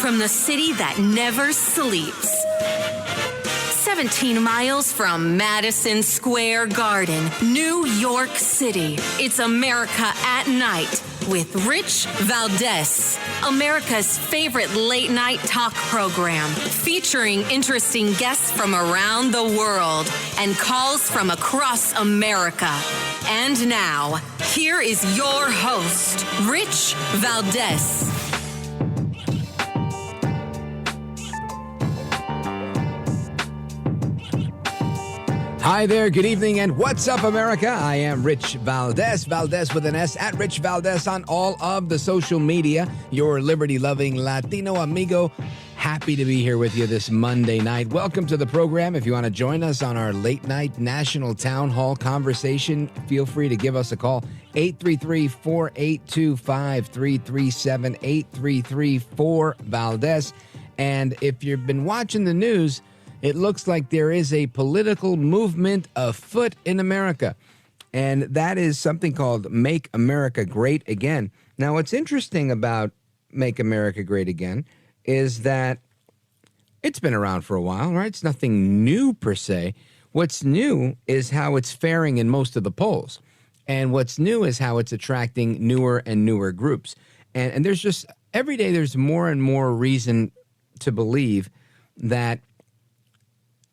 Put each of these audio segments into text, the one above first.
from the city that never sleeps. 17 miles from Madison Square Garden, New York City. It's America at Night with Rich Valdez, America's favorite late-night talk program, featuring interesting guests from around the world and calls from across America. And now, here is your host, Rich Valdez. Hi there, good evening, and what's up, America? I am Rich Valdez, Valdez with an S, at Rich Valdez on all of the social media, your liberty-loving Latino amigo. Happy to be here with you this Monday night. Welcome to the program. If you want to join us on our late-night national town hall conversation, feel free to give us a call, 833-482-5337, 833-4-Valdez. And if you've been watching the news, it looks like there is a political movement afoot in America, and that is something called Make America Great Again. Now, what's interesting about Make America Great Again is that it's been around for a while, right? It's nothing new per se. What's new is how it's faring in most of the polls, and what's new is how it's attracting newer and newer groups. And there's just, every day there's more and more reason to believe that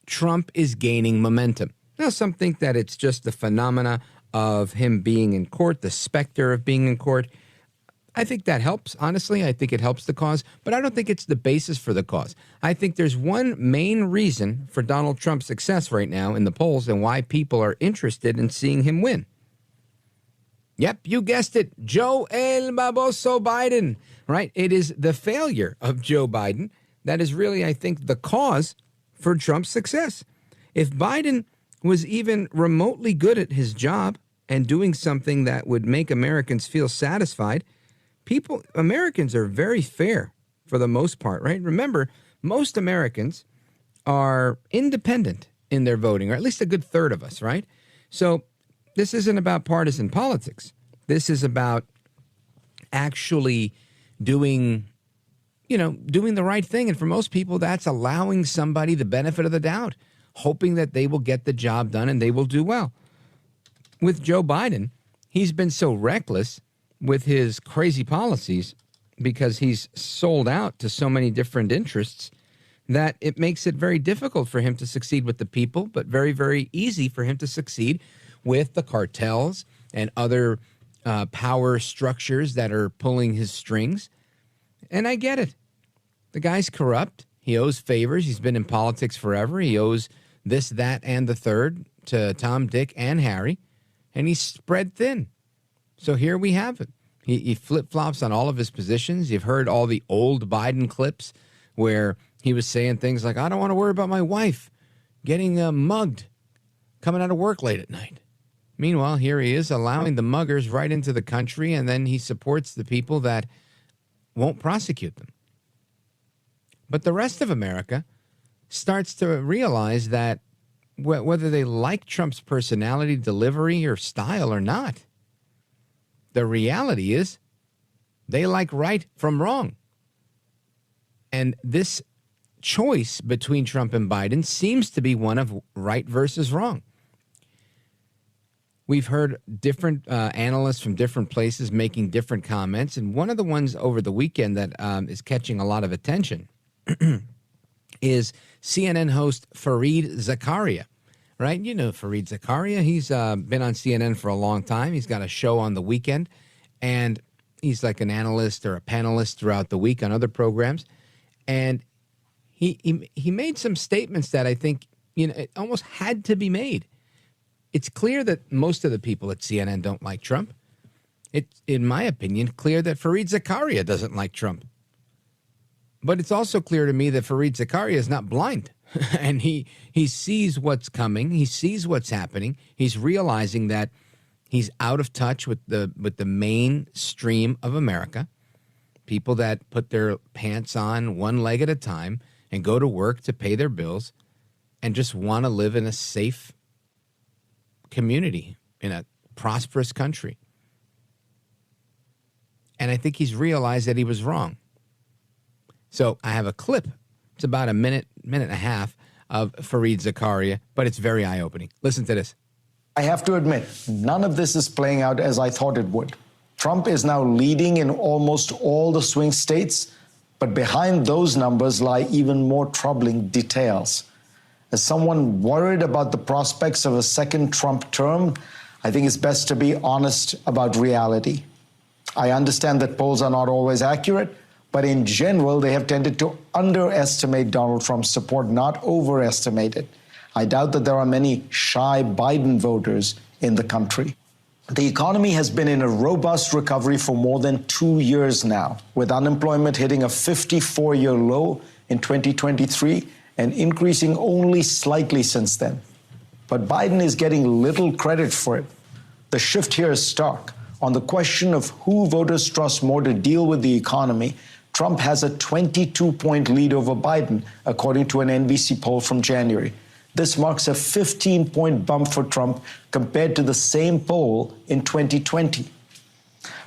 Trump is gaining momentum. Now, some think that it's just the phenomena of him being in court, the specter of being in court. I think that helps, honestly. I think it helps the cause, but I don't think it's the basis for the cause. I think there's one main reason for Donald Trump's success right now in the polls and why people are interested in seeing him win. Yep, you guessed it, Joe El Baboso Biden, right? It is the failure of Joe Biden that is really, I think, the cause for Trump's success. If Biden was even remotely good at his job and doing something that would make Americans feel satisfied, Americans are very fair for the most part, right? Remember, most Americans are independent in their voting, or at least a good third of us, right? So this isn't about partisan politics. This is about actually doing the right thing. And for most people, that's allowing somebody the benefit of the doubt, hoping that they will get the job done and they will do well. With Joe Biden, he's been so reckless with his crazy policies because he's sold out to so many different interests that it makes it very difficult for him to succeed with the people, but very, very easy for him to succeed with the cartels and other power structures that are pulling his strings. And I get it. The guy's corrupt. He owes favors. He's been in politics forever. He owes this, that, and the third to Tom, Dick, and Harry. And he's spread thin. So here we have it. He flip-flops on all of his positions. You've heard all the old Biden clips where he was saying things like, I don't want to worry about my wife getting mugged coming out of work late at night. Meanwhile, here he is allowing the muggers right into the country, and then he supports the people that won't prosecute them. But the rest of America starts to realize that whether they like Trump's personality, delivery, or style or not, the reality is they like right from wrong. And this choice between Trump and Biden seems to be one of right versus wrong. We've heard different analysts from different places making different comments, and one of the ones over the weekend that is catching a lot of attention is CNN host Fareed Zakaria, right? You know Fareed Zakaria. He's been on CNN for a long time. He's got a show on the weekend, and he's like an analyst or a panelist throughout the week on other programs. And he made some statements that I think, it almost had to be made. It's clear that most of the people at CNN don't like Trump. It's, in my opinion, clear that Fareed Zakaria doesn't like Trump. But it's also clear to me that Fareed Zakaria is not blind. And he sees what's coming. He sees what's happening. He's realizing that he's out of touch with the mainstream of America. People that put their pants on one leg at a time and go to work to pay their bills and just want to live in a safe community, in a prosperous country. And I think he's realized that he was wrong. So I have a clip. It's about a minute and a half of Fareed Zakaria, but it's very eye-opening. Listen to this. I have to admit, none of this is playing out as I thought it would. Trump is now leading in almost all the swing states, but behind those numbers lie even more troubling details. As someone worried about the prospects of a second Trump term, I think it's best to be honest about reality. I understand that polls are not always accurate, but in general, they have tended to underestimate Donald Trump's support, not overestimate it. I doubt that there are many shy Biden voters in the country. The economy has been in a robust recovery for more than 2 years now, with unemployment hitting a 54-year low in 2023 and increasing only slightly since then. But Biden is getting little credit for it. The shift here is stark. On the question of who voters trust more to deal with the economy, Trump has a 22-point lead over Biden, according to an NBC poll from January. This marks a 15-point bump for Trump compared to the same poll in 2020.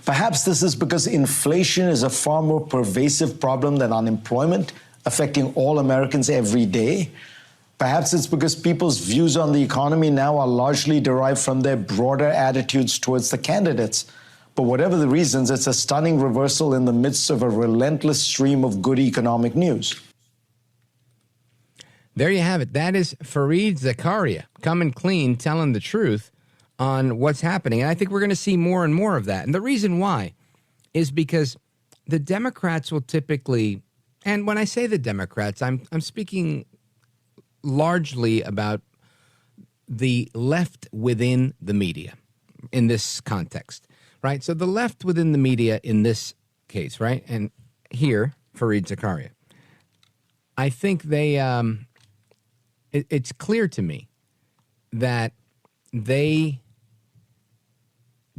Perhaps this is because inflation is a far more pervasive problem than unemployment, affecting all Americans every day. Perhaps it's because people's views on the economy now are largely derived from their broader attitudes towards the candidates. But whatever the reasons, it's a stunning reversal in the midst of a relentless stream of good economic news. There you have it. That is Fareed Zakaria coming clean, telling the truth on what's happening. And I think we're going to see more and more of that. And the reason why is because the Democrats will typically, and when I say the Democrats, I'm speaking largely about the left within the media in this context, right? So the left within the media in this case, right? And here, Fareed Zakaria, I think they, it's clear to me that they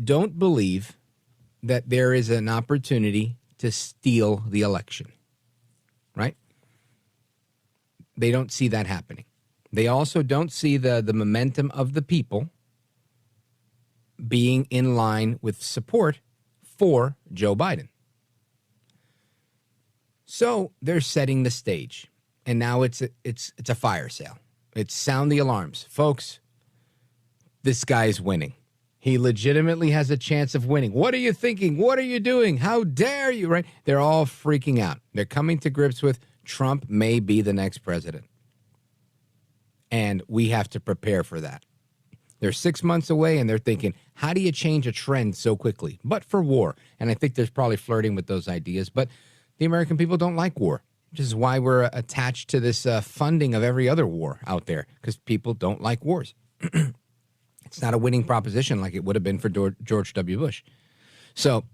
don't believe that there is an opportunity to steal the election, right? They don't see that happening. They also don't see the momentum of the people being in line with support for Joe Biden. So they're setting the stage. And now it's a fire sale. It's sound the alarms. Folks, this guy's winning. He legitimately has a chance of winning. What are you thinking? What are you doing? How dare you, right? They're all freaking out. They're coming to grips with Trump may be the next president. And we have to prepare for that. They're 6 months away, and they're thinking, how do you change a trend so quickly? But for war. And I think there's probably flirting with those ideas. But the American people don't like war, which is why we're attached to this funding of every other war out there, because people don't like wars. It's not a winning proposition like it would have been for George W. Bush. So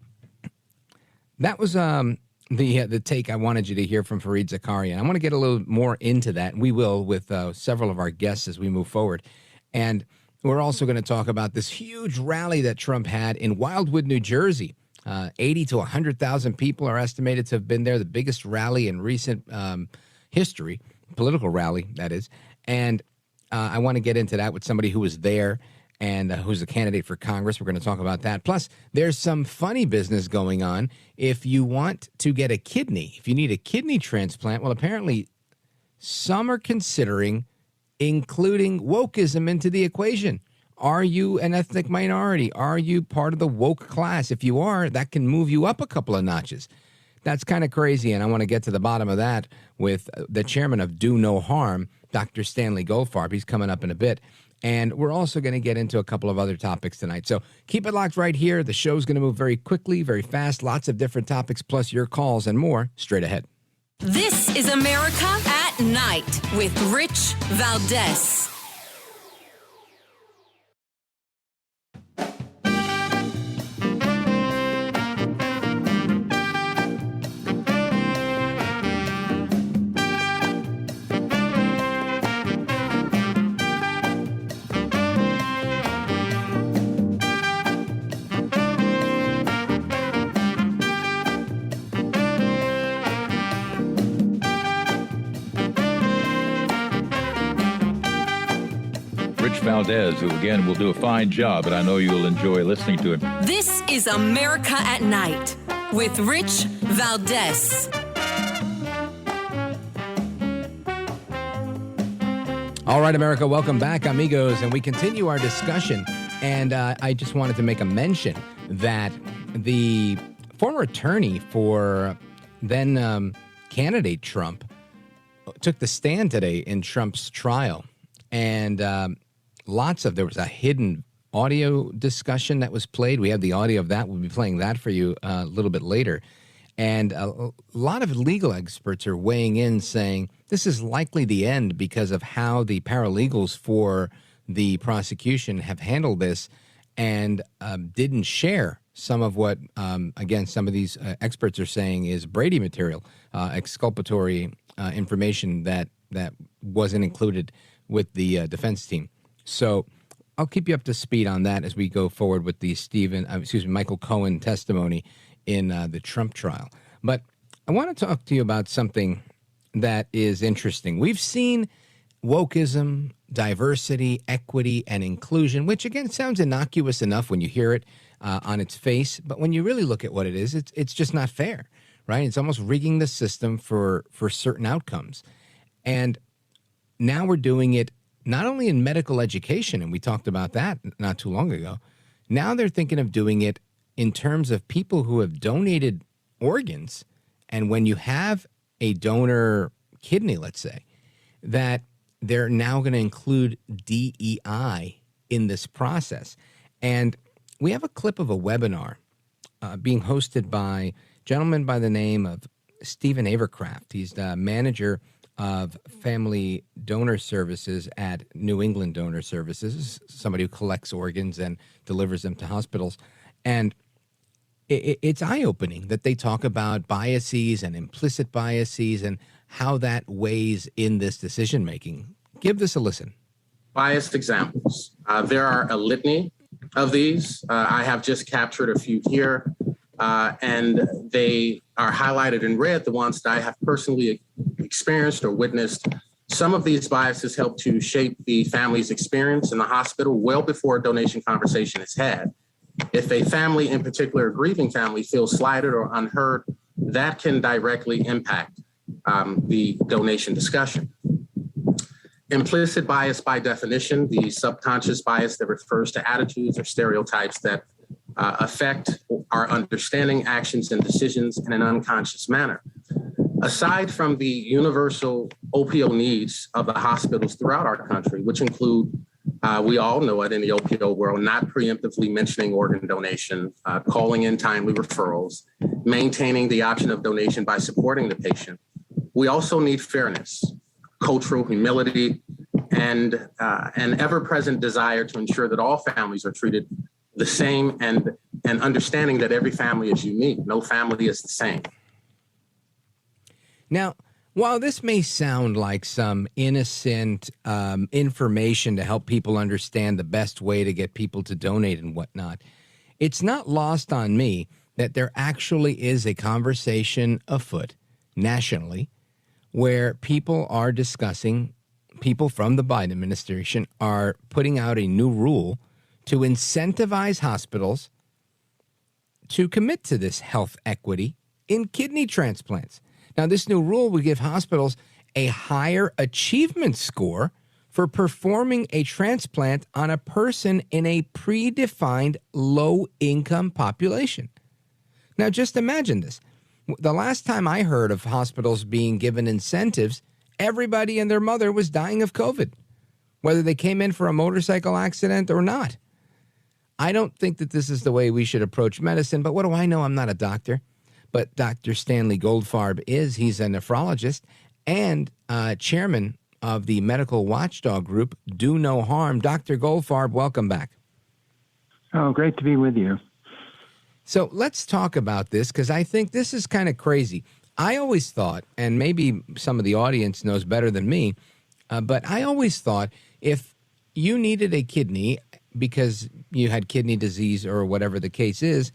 that was the take I wanted you to hear from Fareed Zakaria. And I want to get a little more into that, and we will with several of our guests as we move forward. And we're also going to talk about this huge rally that Trump had in Wildwood, New Jersey. 80 to 100,000 people are estimated to have been there, the biggest rally in recent history, political rally, that is. And I want to get into that with somebody who was there and who's a candidate for Congress. We're going to talk about that. Plus, there's some funny business going on. If you want to get a kidney, if you need a kidney transplant, well, apparently some are considering including wokeism into the equation. Are you an ethnic minority? Are you part of the woke class? If you are, that can move you up a couple of notches. That's kind of crazy, and I want to get to the bottom of that with the chairman of Do No Harm, Dr. Stanley Goldfarb. He's coming up in a bit. And we're also going to get into a couple of other topics tonight. So keep it locked right here. The show's going to move very quickly, very fast, lots of different topics, plus your calls and more straight ahead. This is America at Night with Rich Valdez. Valdez, who again will do a fine job, and I know you'll enjoy listening to him. This is America at Night with Rich Valdez. All right, America, welcome back, amigos, and we continue our discussion. And I just wanted to make a mention that the former attorney for then candidate Trump took the stand today in Trump's trial. And there was a hidden audio discussion that was played. We have the audio of that. We'll be playing that for you a little bit later. And a lot of legal experts are weighing in saying this is likely the end because of how the paralegals for the prosecution have handled this and didn't share some of what, again, some of these experts are saying is Brady material, exculpatory information that wasn't included with the defense team. So I'll keep you up to speed on that as we go forward with the Michael Cohen testimony in the Trump trial. But I want to talk to you about something that is interesting. We've seen wokeism, diversity, equity, and inclusion, which again sounds innocuous enough when you hear it on its face, but when you really look at what it is, it's just not fair, right? It's almost rigging the system for certain outcomes. And now we're doing it not only in medical education, and we talked about that not too long ago. Now they're thinking of doing it in terms of people who have donated organs, and when you have a donor kidney, let's say, that they're now going to include DEI in this process. And we have a clip of a webinar being hosted by a gentleman by the name of Stephen Avercraft. He's the manager of family donor services at New England Donor Services, somebody who collects organs and delivers them to hospitals. And it's eye-opening that they talk about biases and implicit biases and how that weighs in this decision-making. Give this a listen. Biased examples. There are a litany of these. I have just captured a few here, and they are highlighted in red, the ones that I have personally experienced or witnessed. Some of these biases help to shape the family's experience in the hospital well before a donation conversation is had. If a family, in particular a grieving family, feels slighted or unheard, that can directly impact the donation discussion. Implicit bias by definition, the subconscious bias that refers to attitudes or stereotypes that affect our understanding, actions, and decisions in an unconscious manner. Aside from the universal OPO needs of the hospitals throughout our country, which include, we all know it in the OPO world, not preemptively mentioning organ donation, calling in timely referrals, maintaining the option of donation by supporting the patient, we also need fairness, cultural humility, and an ever-present desire to ensure that all families are treated the same and understanding that every family is unique. No family is the same. Now, while this may sound like some innocent information to help people understand the best way to get people to donate and whatnot, it's not lost on me that there actually is a conversation afoot nationally where people are discussing, people from the Biden administration are putting out a new rule to incentivize hospitals to commit to this health equity in kidney transplants. Now, this new rule will give hospitals a higher achievement score for performing a transplant on a person in a predefined low-income population. Now, just imagine this. The last time I heard of hospitals being given incentives, everybody and their mother was dying of COVID, whether they came in for a motorcycle accident or not. I don't think that this is the way we should approach medicine, but what do I know? I'm not a doctor. But Dr. Stanley Goldfarb is. He's a nephrologist and chairman of the medical watchdog group, Do No Harm. Dr. Goldfarb, welcome back. Oh, great to be with you. So let's talk about this, because I think this is kind of crazy. I always thought, and maybe some of the audience knows better than me, but I always thought if you needed a kidney because you had kidney disease or whatever the case is,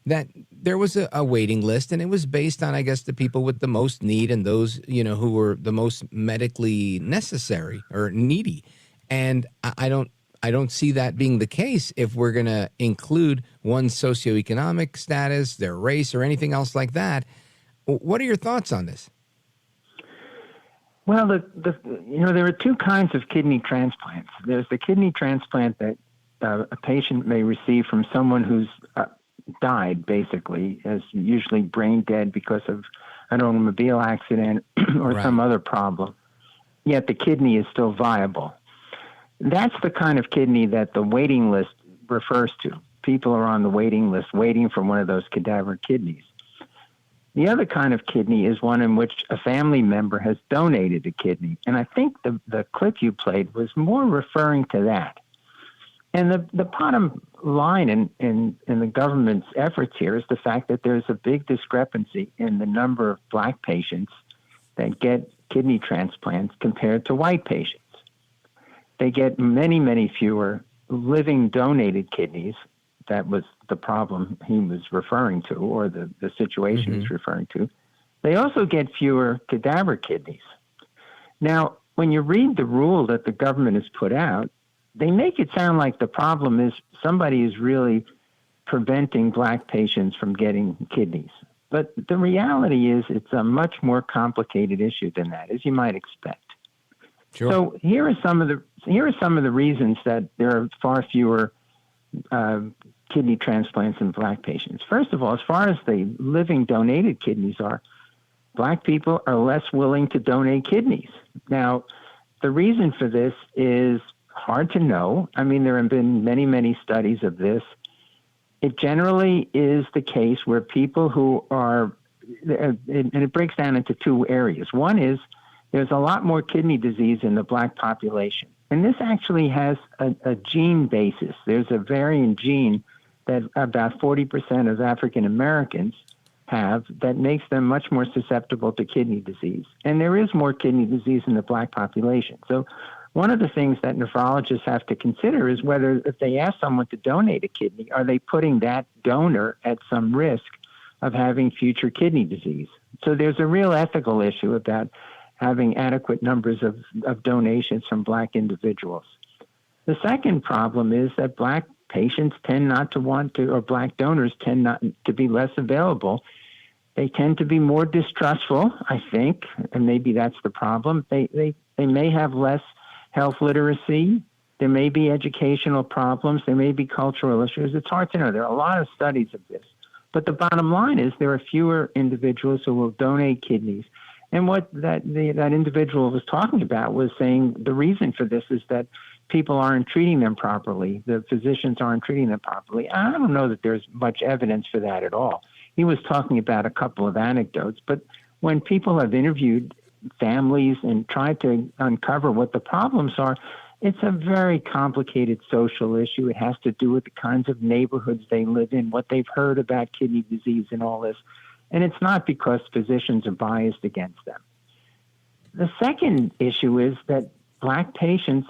that there was a waiting list, and it was based on, I guess, the people with the most need and those, who were the most medically necessary or needy. And I don't see that being the case if we're going to include one's socioeconomic status, their race, or anything else like that. What are your thoughts on this? Well, there are two kinds of kidney transplants. There's the kidney transplant that a patient may receive from someone who's died, basically, as usually brain dead because of an automobile accident or Right. some other problem, yet the kidney is still viable. That's the kind of kidney that the waiting list refers to. People are on the waiting list waiting for one of those cadaver kidneys. The other kind of kidney is one in which a family member has donated a kidney. And I think the clip you played was more referring to that. And the bottom line in the government's efforts here is the fact that there's a big discrepancy in the number of black patients that get kidney transplants compared to white patients. They get many, many fewer living donated kidneys. That was the problem he was referring to, or the situation he's referring to. They also get fewer cadaver kidneys. Now, when you read the rule that the government has put out, they make it sound like the problem is somebody is really preventing black patients from getting kidneys. But the reality is it's a much more complicated issue than that, as you might expect. Sure. So here are some of the reasons that there are far fewer kidney transplants in black patients. First of all, as far as the living donated kidneys are, black people are less willing to donate kidneys. Now, the reason for this is hard to know. I mean, there have been many, many studies of this. It generally is the case where people who are, and it breaks down into two areas. One is there's a lot more kidney disease in the black population. And this actually has a gene basis. There's a variant gene that about 40% of African Americans have that makes them much more susceptible to kidney disease. And there is more kidney disease in the black population. So one of the things that nephrologists have to consider is whether, if they ask someone to donate a kidney, are they putting that donor at some risk of having future kidney disease? So there's a real ethical issue about having adequate numbers of donations from black individuals. The second problem is that black patients tend not to want to, or black donors tend not to be less available. They tend to be more distrustful, I think, and maybe that's the problem. They may have less health literacy. There may be educational problems. There may be cultural issues. It's hard to know. There are a lot of studies of this. But the bottom line is there are fewer individuals who will donate kidneys. And what that individual was talking about was saying the reason for this is that people aren't treating them properly. The physicians aren't treating them properly. I don't know that there's much evidence for that at all. He was talking about a couple of anecdotes, but when people have interviewed families and tried to uncover what the problems are, it's a very complicated social issue. It has to do with the kinds of neighborhoods they live in, what they've heard about kidney disease and all this. And it's not because physicians are biased against them. The second issue is that black patients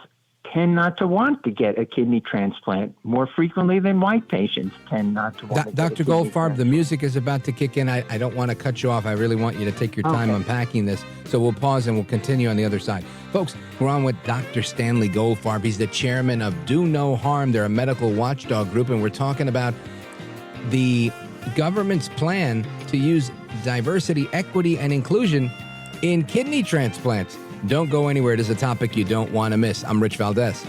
tend not to want to get a kidney transplant more frequently than white patients tend not to want to get a Dr. kidney Goldfarb, transplant. the music is about to kick in. I don't want to cut you off. I really want you to take your time Okay. unpacking this. So we'll pause and we'll continue on the other side. Folks, we're on with Dr. Stanley Goldfarb. He's the chairman of Do No Harm. They're a medical watchdog group, and we're talking about the government's plan to use diversity, equity, and inclusion in kidney transplants. Don't go anywhere. It is a topic you don't want to miss. I'm Rich Valdez.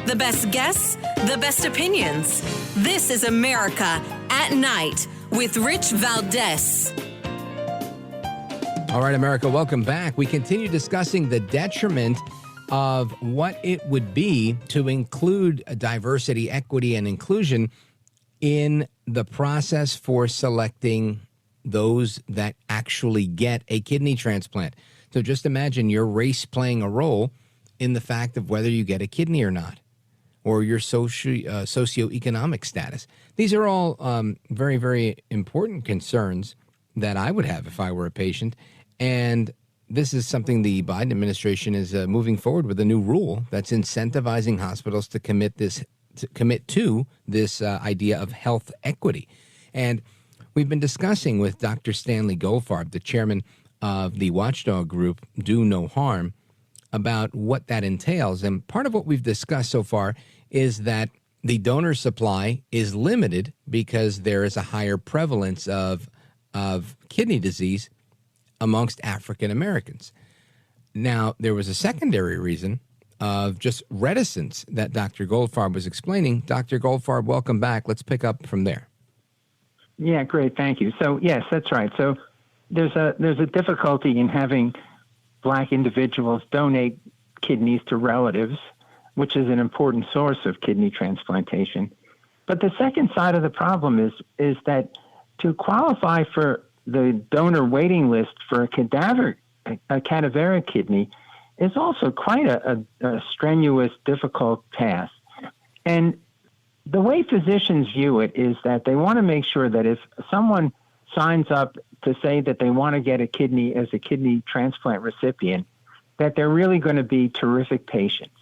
The best guests, the best opinions. This is America at Night with Rich Valdez. All right, America, welcome back. We continue discussing the detriment of what it would be to include diversity, equity, and inclusion in the process for selecting those that actually get a kidney transplant. So just imagine your race playing a role in the fact of whether you get a kidney or not, or your socioeconomic status. These are all very, very important concerns that I would have if I were a patient. And this is something the Biden administration is moving forward with, a new rule that's incentivizing hospitals to commit to this idea of health equity. And We've been discussing with Dr. Stanley Goldfarb, the chairman of the watchdog group Do No Harm, about what that entails. And part of what we've discussed so far is that the donor supply is limited because there is a higher prevalence of kidney disease amongst African Americans. Now, there was a secondary reason of just reticence that Dr. Goldfarb was explaining. Dr. Goldfarb, welcome back. Let's pick up from there. Yeah, great. Thank you. So, yes, that's right. So there's a difficulty in having Black individuals donate kidneys to relatives, which is an important source of kidney transplantation. But the second side of the problem is that to qualify for the donor waiting list for a cadaveric kidney is also quite a strenuous, difficult task. And the way physicians view it is that they want to make sure that if someone signs up to say that they want to get a kidney as a kidney transplant recipient, that they're really going to be terrific patients,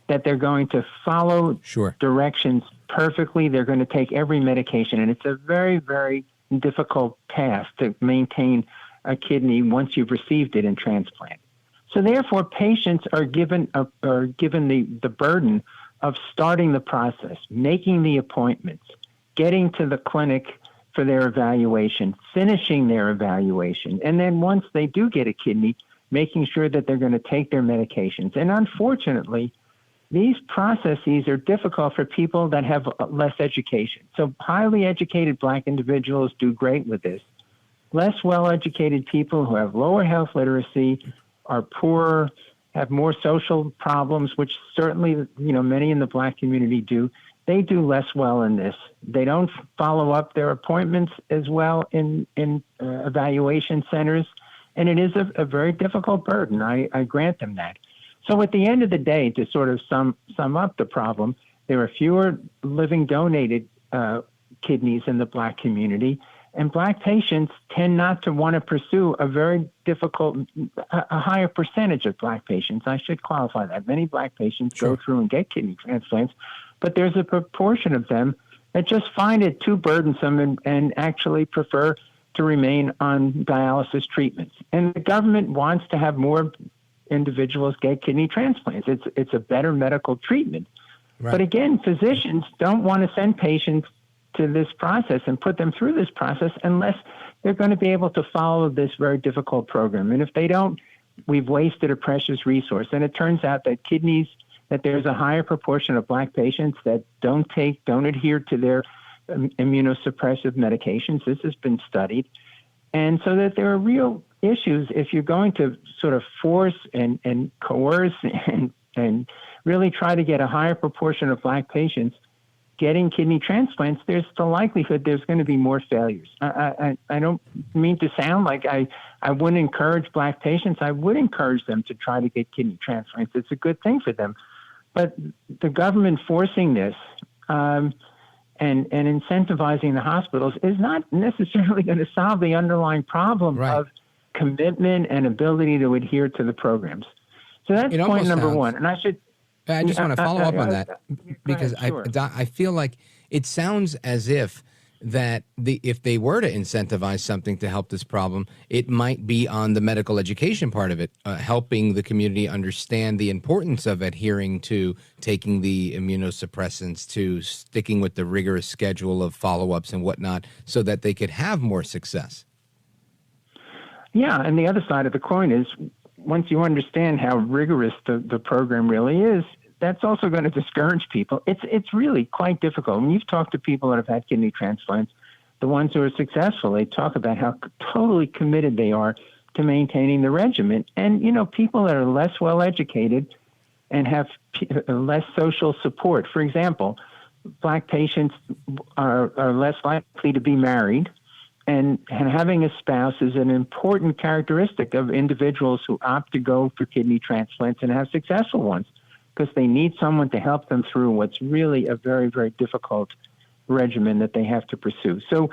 that they're going to follow directions perfectly, they're going to take every medication, and it's a very, very difficult task to maintain a kidney once you've received it in transplant. So therefore, patients are given the burden of starting the process, making the appointments, getting to the clinic for their evaluation, finishing their evaluation, and then once they do get a kidney, making sure that they're going to take their medications. And unfortunately, these processes are difficult for people that have less education. So highly educated Black individuals do great with this. Less well-educated people who have lower health literacy, are poorer, have more social problems, which certainly, many in the Black community do. They do less well in this. They don't follow up their appointments as well in evaluation centers, and it is a very difficult burden. I grant them that. So at the end of the day, to sort of sum up the problem, there are fewer living donated kidneys in the Black community, and Black patients tend not to want to pursue a higher percentage of Black patients. I should qualify that. Many Black patients go through and get kidney transplants, but there's a proportion of them that just find it too burdensome and actually prefer to remain on dialysis treatments. And the government wants to have more individuals get kidney transplants. It's a better medical treatment. Right. But again, physicians don't want to send patients to this process and put them through this process unless they're going to be able to follow this very difficult program. And if they don't, we've wasted a precious resource. And it turns out that that there's a higher proportion of Black patients that don't adhere to their immunosuppressive medications. This has been studied. And so that there are real issues if you're going to sort of force and coerce and really try to get a higher proportion of Black patients getting kidney transplants. There's the likelihood there's going to be more failures. I don't mean to sound like I wouldn't encourage Black patients. I would encourage them to try to get kidney transplants. It's a good thing for them. But the government forcing this and incentivizing the hospitals is not necessarily going to solve the underlying problem of commitment and ability to adhere to the programs. So that's point number one. And I just want to follow up on that because I feel like it sounds as if if they were to incentivize something to help this problem, it might be on the medical education part of it, helping the community understand the importance of adhering to taking the immunosuppressants, to sticking with the rigorous schedule of follow-ups and whatnot, so that they could have more success. Yeah, and the other side of the coin is once you understand how rigorous the program really is, that's also going to discourage people. It's really quite difficult. When you've talked to people that have had kidney transplants, the ones who are successful, they talk about how totally committed they are to maintaining the regimen. And, people that are less well-educated and have less social support. For example, Black patients are less likely to be married, and having a spouse is an important characteristic of individuals who opt to go for kidney transplants and have successful ones, because they need someone to help them through what's really a very, very difficult regimen that they have to pursue. So,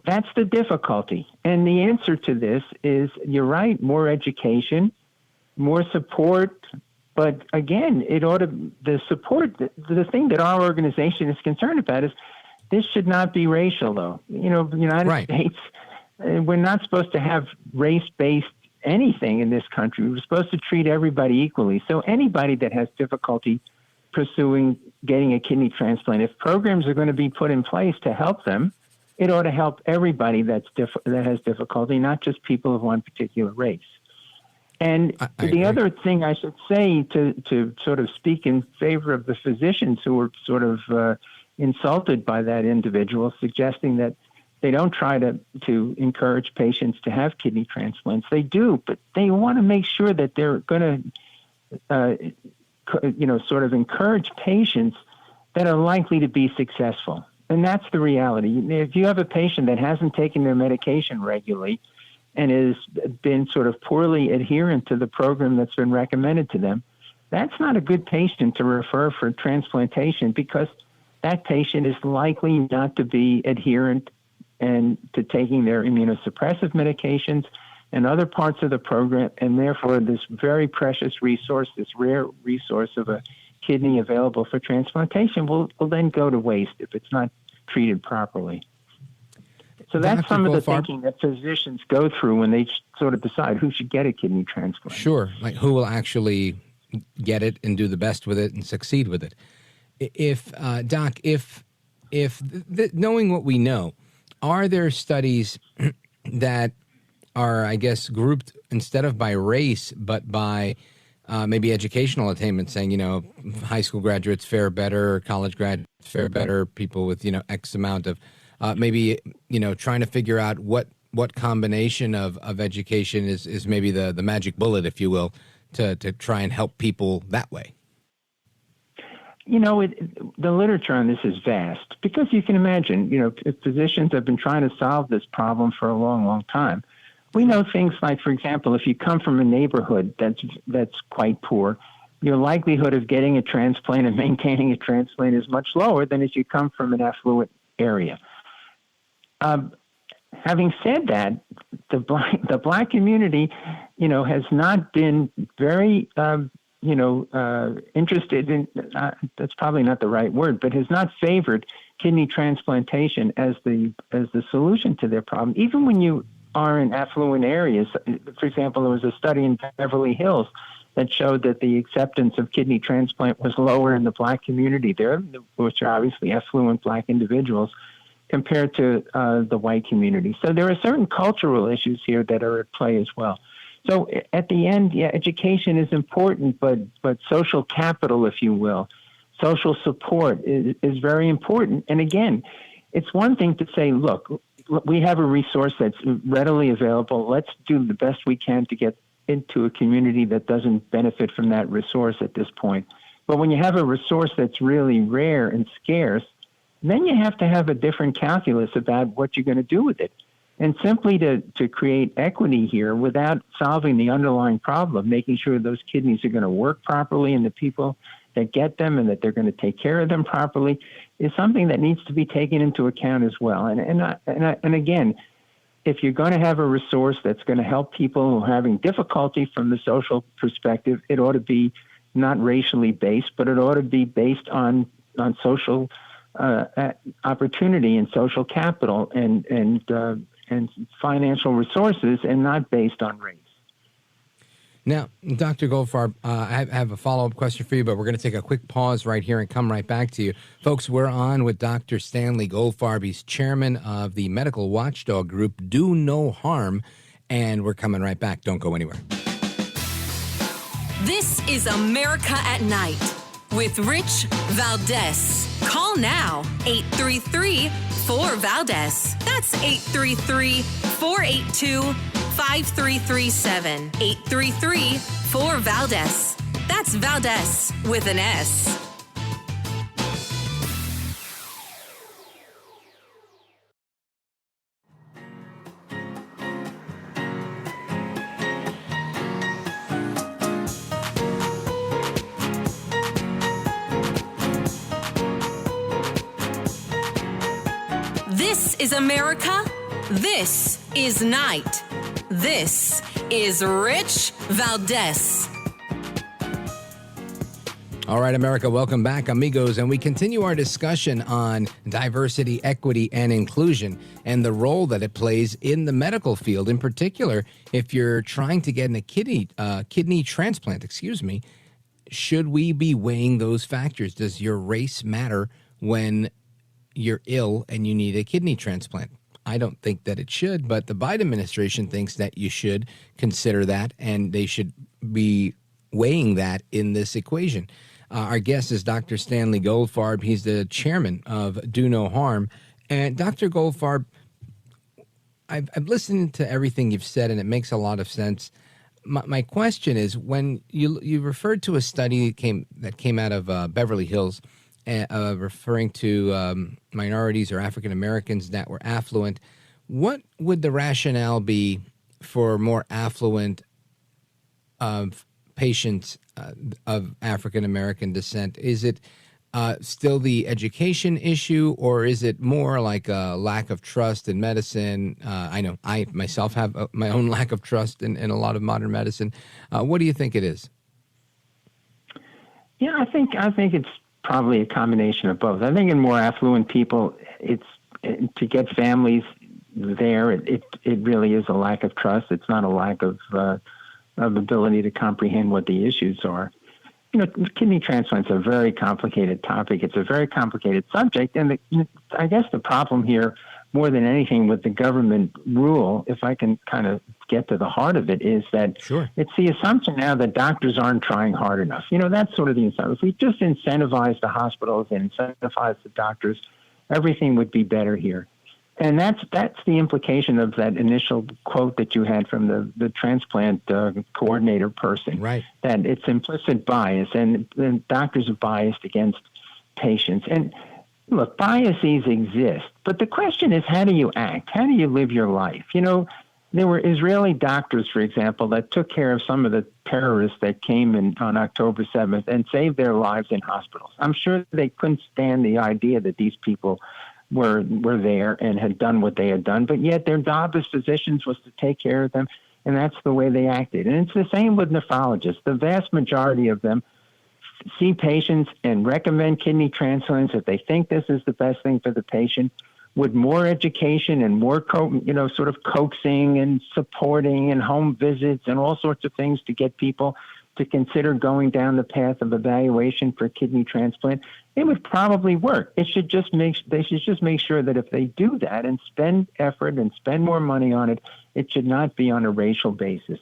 that's the difficulty. And the answer to this is, you're right, more education, more support. But again, the support, the thing that our organization is concerned about is this should not be racial, though. You know, the United States, we're not supposed to have race-based anything in this country. We're supposed to treat everybody equally. So anybody that has difficulty pursuing getting a kidney transplant, if programs are going to be put in place to help them, it ought to help everybody that has difficulty, not just people of one particular race. And the other thing I should say to sort of speak in favor of the physicians who were sort of insulted by that individual, suggesting that they don't try to encourage patients to have kidney transplants. They do, but they want to make sure that they're going to, sort of encourage patients that are likely to be successful. And that's the reality. If you have a patient that hasn't taken their medication regularly and has been sort of poorly adherent to the program that's been recommended to them, that's not a good patient to refer for transplantation, because that patient is likely not to be adherent and to taking their immunosuppressive medications and other parts of the program, and therefore this very precious resource, this rare resource of a kidney available for transplantation will then go to waste if it's not treated properly. So that's Dr. some of the Goldfarb, thinking that physicians go through when they sort of decide who should get a kidney transplant. Sure, like who will actually get it and do the best with it and succeed with it. If Doc, knowing what we know, are there studies that are, I guess, grouped instead of by race, but by maybe educational attainment, saying, high school graduates fare better, college graduates fare better, people with, X amount of, maybe, trying to figure out what combination of education is maybe the magic bullet, if you will, to try and help people that way? The literature on this is vast, because you can imagine, if physicians have been trying to solve this problem for a long, long time. We know things like, for example, if you come from a neighborhood that's quite poor, your likelihood of getting a transplant and maintaining a transplant is much lower than if you come from an affluent area. Having said that, the black community, has not been very interested in, that's probably not the right word, but has not favored kidney transplantation as the solution to their problem. Even when you are in affluent areas, for example, there was a study in Beverly Hills that showed that the acceptance of kidney transplant was lower in the black community there, which are obviously affluent black individuals, compared to the white community. So there are certain cultural issues here that are at play as well. So at the end, education is important, but social capital, if you will, social support is very important. And again, it's one thing to say, look, we have a resource that's readily available. Let's do the best we can to get into a community that doesn't benefit from that resource at this point. But when you have a resource that's really rare and scarce, then you have to have a different calculus about what you're going to do with it. And simply to create equity here without solving the underlying problem, making sure those kidneys are going to work properly and the people that get them and that they're going to take care of them properly, is something that needs to be taken into account as well. And again, if you're going to have a resource that's going to help people who are having difficulty from the social perspective, it ought to be not racially based, but it ought to be based on social opportunity and social capital and financial resources, and not based on race. Now, Dr. Goldfarb, I have a follow-up question for you, but we're going to take a quick pause right here and come right back to you. Folks, we're on with Dr. Stanley Goldfarb. He's chairman of the medical watchdog group Do No Harm, and we're coming right back. Don't go anywhere. This is America at Night with Rich Valdez. Call now, 833-4-VALDEZ. That's 833-482-5337. 833-4-VALDEZ. That's Valdez with an S. This is America. This is Night. This is Rich Valdez. All right, America, welcome back, amigos. And we continue our discussion on diversity, equity, and inclusion and the role that it plays in the medical field. In particular, if you're trying to get a kidney transplant, should we be weighing those factors? Does your race matter when you're ill and you need a kidney transplant? I don't think that it should, but the Biden administration thinks that you should consider that, and they should be weighing that in this equation. Our guest is Dr. Stanley Goldfarb. He's the chairman of Do No Harm. And Dr. Goldfarb, I've listened to everything you've said, and it makes a lot of sense. My question is, when you referred to a study that came out of Beverly Hills, referring to minorities or African Americans that were affluent, what would the rationale be for more affluent patients of African American descent? Is it still the education issue, or is it more like a lack of trust in medicine? I know I myself have my own lack of trust in a lot of modern medicine. What do you think it is? Yeah, I think it's probably a combination of both. I think in more affluent people, it's to get families there. It really is a lack of trust. It's not a lack of ability to comprehend what the issues are. Kidney transplants are a very complicated topic. It's a very complicated subject. And I guess the problem here, more than anything with the government rule, if I can kind of get to the heart of it, is that It's the assumption now that doctors aren't trying hard enough. That's sort of the incentive. If we just incentivize the hospitals and incentivize the doctors, everything would be better here. And that's the implication of that initial quote that you had from the transplant coordinator person, right? That it's implicit bias, and doctors are biased against patients. And look, biases exist, but the question is, how do you act? How do you live your life? There were Israeli doctors, for example, that took care of some of the terrorists that came in on October 7th and saved their lives in hospitals. I'm sure they couldn't stand the idea that these people were there and had done what they had done, but yet their job as physicians was to take care of them, and that's the way they acted. And it's the same with nephrologists. The vast majority of them see patients and recommend kidney transplants if they think this is the best thing for the patient, with more education and more sort of coaxing and supporting and home visits and all sorts of things to get people to consider going down the path of evaluation for kidney transplant. It would probably work. They should just make sure that if they do that and spend effort and spend more money on it, it should not be on a racial basis.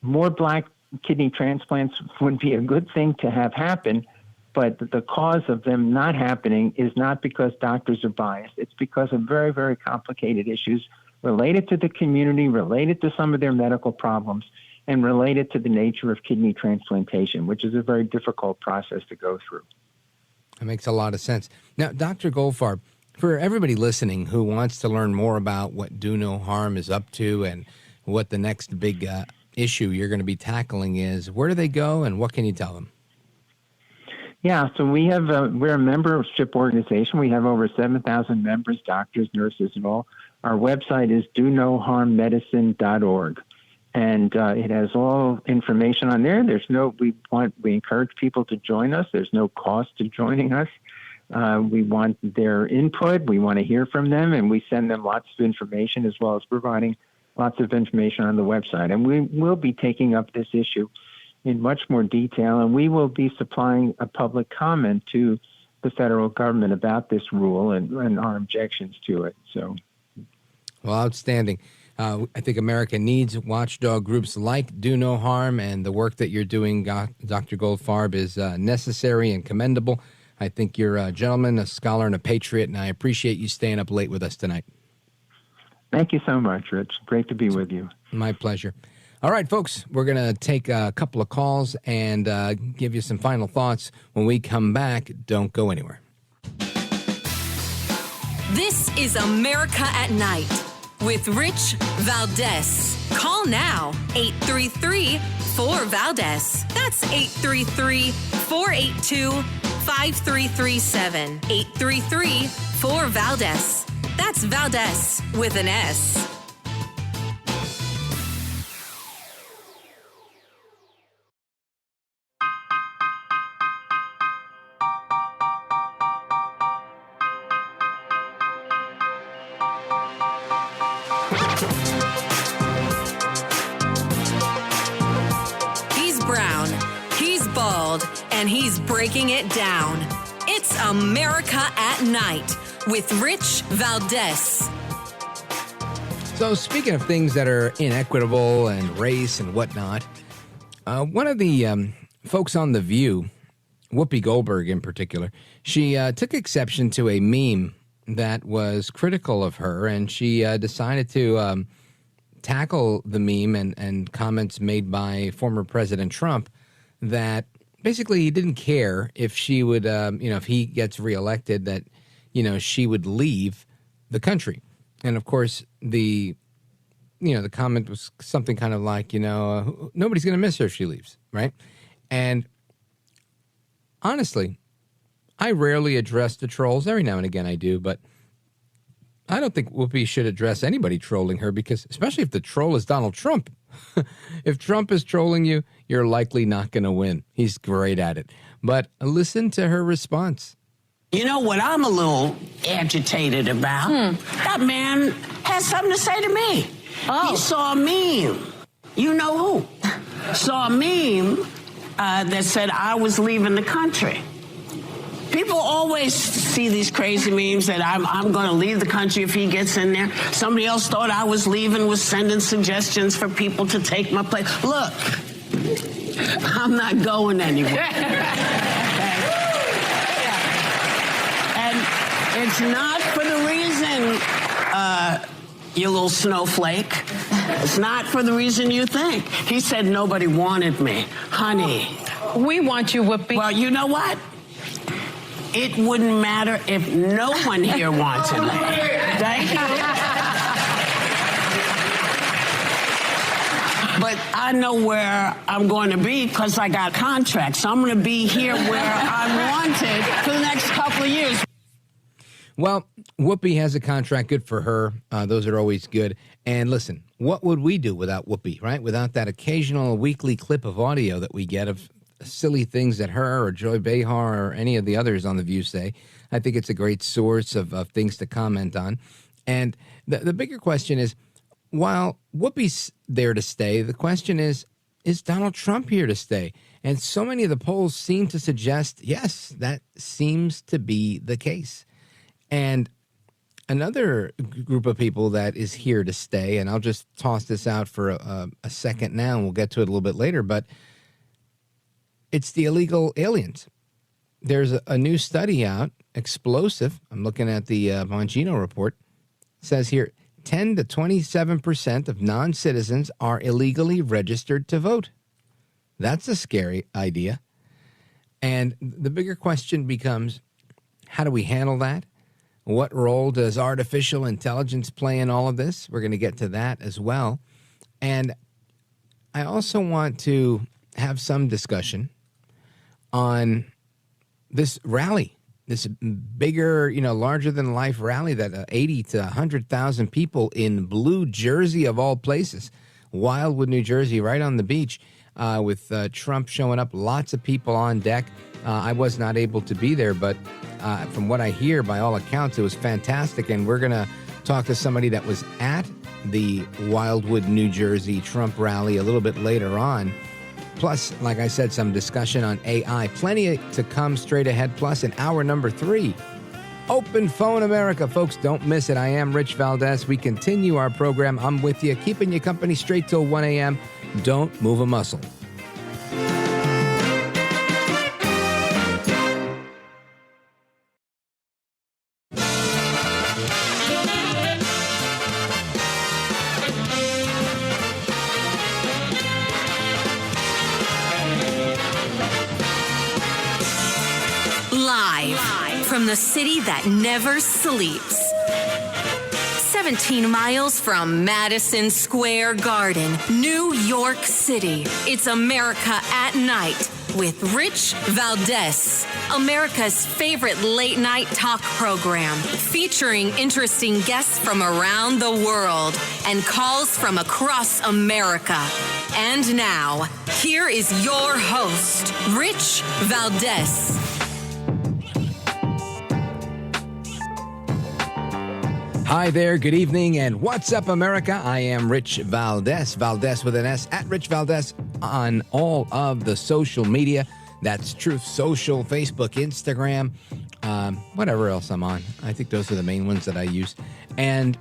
More black kidney transplants would be a good thing to have happen, but the cause of them not happening is not because doctors are biased. It's because of very, very complicated issues related to the community, related to some of their medical problems, and related to the nature of kidney transplantation, which is a very difficult process to go through. That makes a lot of sense. Now, Dr. Goldfarb, for everybody listening who wants to learn more about what Do No Harm is up to and what the next big issue you're going to be tackling is, where do they go and what can you tell them? Yeah, so we're a membership organization. We have over 7,000 members, doctors, nurses, and all. Our website is donoharmmedicine.org. And it has all information on there. We encourage people to join us. There's no cost to joining us. We want their input. We want to hear from them, and we send them lots of information as well as providing lots of information on the website. And we will be taking up this issue in much more detail, and we will be supplying a public comment to the federal government about this rule and our objections to it. So, well, outstanding. I think America needs watchdog groups like Do No Harm, and the work that you're doing, Dr. Goldfarb, is necessary and commendable. I think you're a gentleman, a scholar, and a patriot, and I appreciate you staying up late with us tonight. Thank you so much, Rich. Great to be with you. My pleasure. All right, folks, we're going to take a couple of calls and give you some final thoughts. When we come back, don't go anywhere. This is America at Night with Rich Valdez. Call now, 833-4-VALDEZ. That's 833-482-5337. 833-4-VALDEZ. That's Valdez with an S. He's brown, he's bald, and he's breaking it down. It's America at Night with Rich Valdez. So speaking of things that are inequitable and race and whatnot, one of the folks on The View, Whoopi Goldberg in particular, she took exception to a meme that was critical of her, and she decided to tackle the meme and comments made by former President Trump that basically he didn't care if she would, if he gets reelected, that, she would leave the country. And of course, the comment was something kind of like, nobody's going to miss her if she leaves, right? And honestly, I rarely address the trolls. Every now and again I do, but I don't think Whoopi should address anybody trolling her, because especially if the troll is Donald Trump. If Trump is trolling you, you're likely not going to win. He's great at it. But listen to her response. You know what I'm a little agitated about? That man has something to say to me. Oh. He saw a meme. You know who? Saw a meme that said I was leaving the country. People always see these crazy memes that I'm going to leave the country if he gets in there. Somebody else thought I was leaving, was sending suggestions for people to take my place. Look, I'm not going anywhere. And it's not for the reason, you little snowflake. It's not for the reason you think. He said nobody wanted me. Honey. We want you, Whoopi. Well, you know what? It wouldn't matter if no one here wanted me. Thank you. But I know where I'm going to be because I got contracts. So I'm going to be here where I'm wanted for the next couple of years. Well, Whoopi has a contract. Good for her. Those are always good. And listen, what would we do without Whoopi, right? Without that occasional weekly clip of audio that we get of silly things that her or Joy Behar or any of the others on The View say. I think it's a great source of things to comment on. And the bigger question is, while Whoopi's there to stay, the question is Donald Trump here to stay? And so many of the polls seem to suggest, yes, that seems to be the case. And another group of people that is here to stay, and I'll just toss this out for a second now, and we'll get to it a little bit later, but it's the illegal aliens. There's a new study out, explosive. I'm looking at the Bongino report. It says here, 10 to 27% of non-citizens are illegally registered to vote. That's a scary idea. And the bigger question becomes, how do we handle that? What role does artificial intelligence play in all of this? We're going to get to that as well. And I also want to have some discussion on this rally, this bigger, larger than life rally that 80 to 100,000 people in Blue Jersey of all places, Wildwood, New Jersey, right on the beach, with Trump showing up, lots of people on deck. I was not able to be there, but from what I hear, by all accounts, it was fantastic. And we're going to talk to somebody that was at the Wildwood, New Jersey Trump rally a little bit later on. Plus, like I said, some discussion on AI. Plenty to come straight ahead. Plus, in hour number 3, Open Phone America. Folks, don't miss it. I am Rich Valdez. We continue our program. I'm with you, keeping you company straight till 1 a.m. Don't move a muscle. Live from the city that never sleeps. 17 miles from Madison Square Garden, New York City. It's America at Night with Rich Valdez, America's favorite late night talk program, featuring interesting guests from around the world and calls from across America. And now, here is your host, Rich Valdez. Hi there, good evening, and what's up, America? I am Rich Valdez, Valdez with an S, at Rich Valdez on all of the social media. That's Truth Social, Facebook, Instagram, whatever else I'm on. I think those are the main ones that I use. And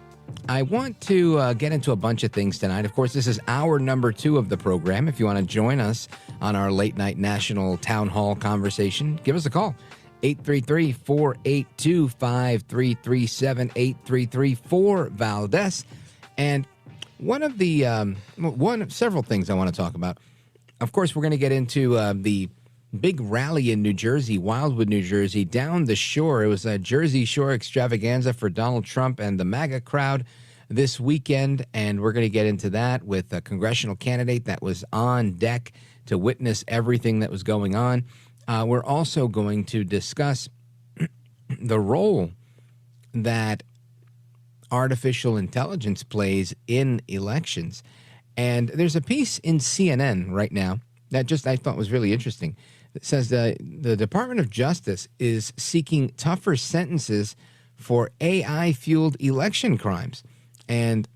I want to get into a bunch of things tonight. Of course, this is hour number 2 of the program. If you want to join us on our late night national town hall conversation, give us a call. 833-482-5337, 833-4-VALDEZ. And one of the several things I want to talk about. Of course, we're going to get into the big rally in New Jersey, Wildwood, New Jersey, down the shore. It was a Jersey Shore extravaganza for Donald Trump and the MAGA crowd this weekend, and we're going to get into that with a congressional candidate that was on deck to witness everything that was going on. We're also going to discuss the role that artificial intelligence plays in elections. And there's a piece in CNN right now that I thought was really interesting. It says the Department of Justice is seeking tougher sentences for AI-fueled election crimes. And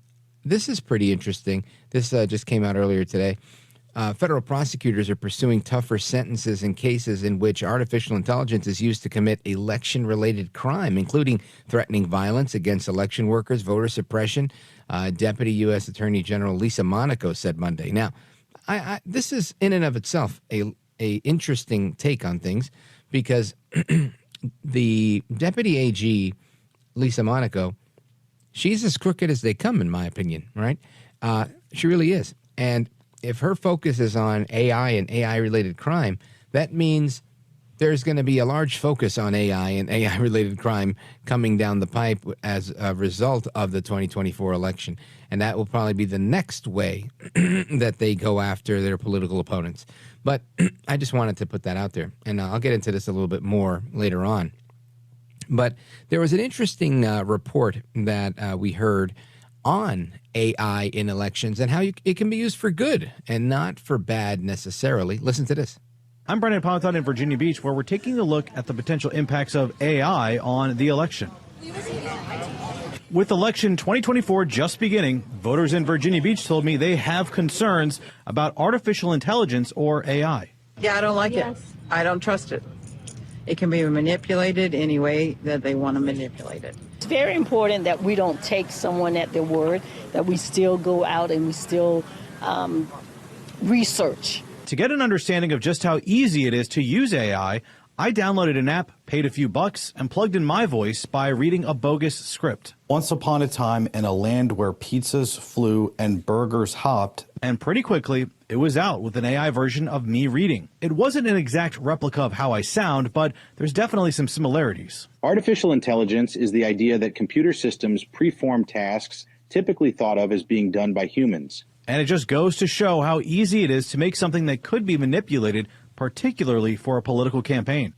this is pretty interesting. This just came out earlier today. Federal prosecutors are pursuing tougher sentences in cases in which artificial intelligence is used to commit election-related crime, including threatening violence against election workers, voter suppression, Deputy U.S. Attorney General Lisa Monaco said Monday. Now, this is in and of itself a interesting take on things, because the Deputy AG, Lisa Monaco, she's as crooked as they come, in my opinion, right? She really is. And if her focus is on AI and AI-related crime, that means there's going to be a large focus on AI and AI-related crime coming down the pipe as a result of the 2024 election. And that will probably be the next way that they go after their political opponents. But I just wanted to put that out there. And I'll get into this a little bit more later on. But there was an interesting report that we heard on AI in elections and how it can be used for good and not for bad necessarily. Listen to this. I'm Brendan Ponton in Virginia Beach, where we're taking a look at the potential impacts of AI on the election. With election 2024 just beginning, voters in Virginia Beach told me they have concerns about artificial intelligence or AI. Yeah, I don't like it. I don't trust it. It can be manipulated any way that they want to manipulate it. It's very important that we don't take someone at their word, that we still go out and we still research. To get an understanding of just how easy it is to use AI, I downloaded an app, paid a few bucks, and plugged in my voice by reading a bogus script. Once upon a time in a land where pizzas flew and burgers hopped. And pretty quickly, it was out with an AI version of me reading. It wasn't an exact replica of how I sound, but there's definitely some similarities. Artificial intelligence is the idea that computer systems preform tasks typically thought of as being done by humans. And it just goes to show how easy it is to make something that could be manipulated, particularly for a political campaign.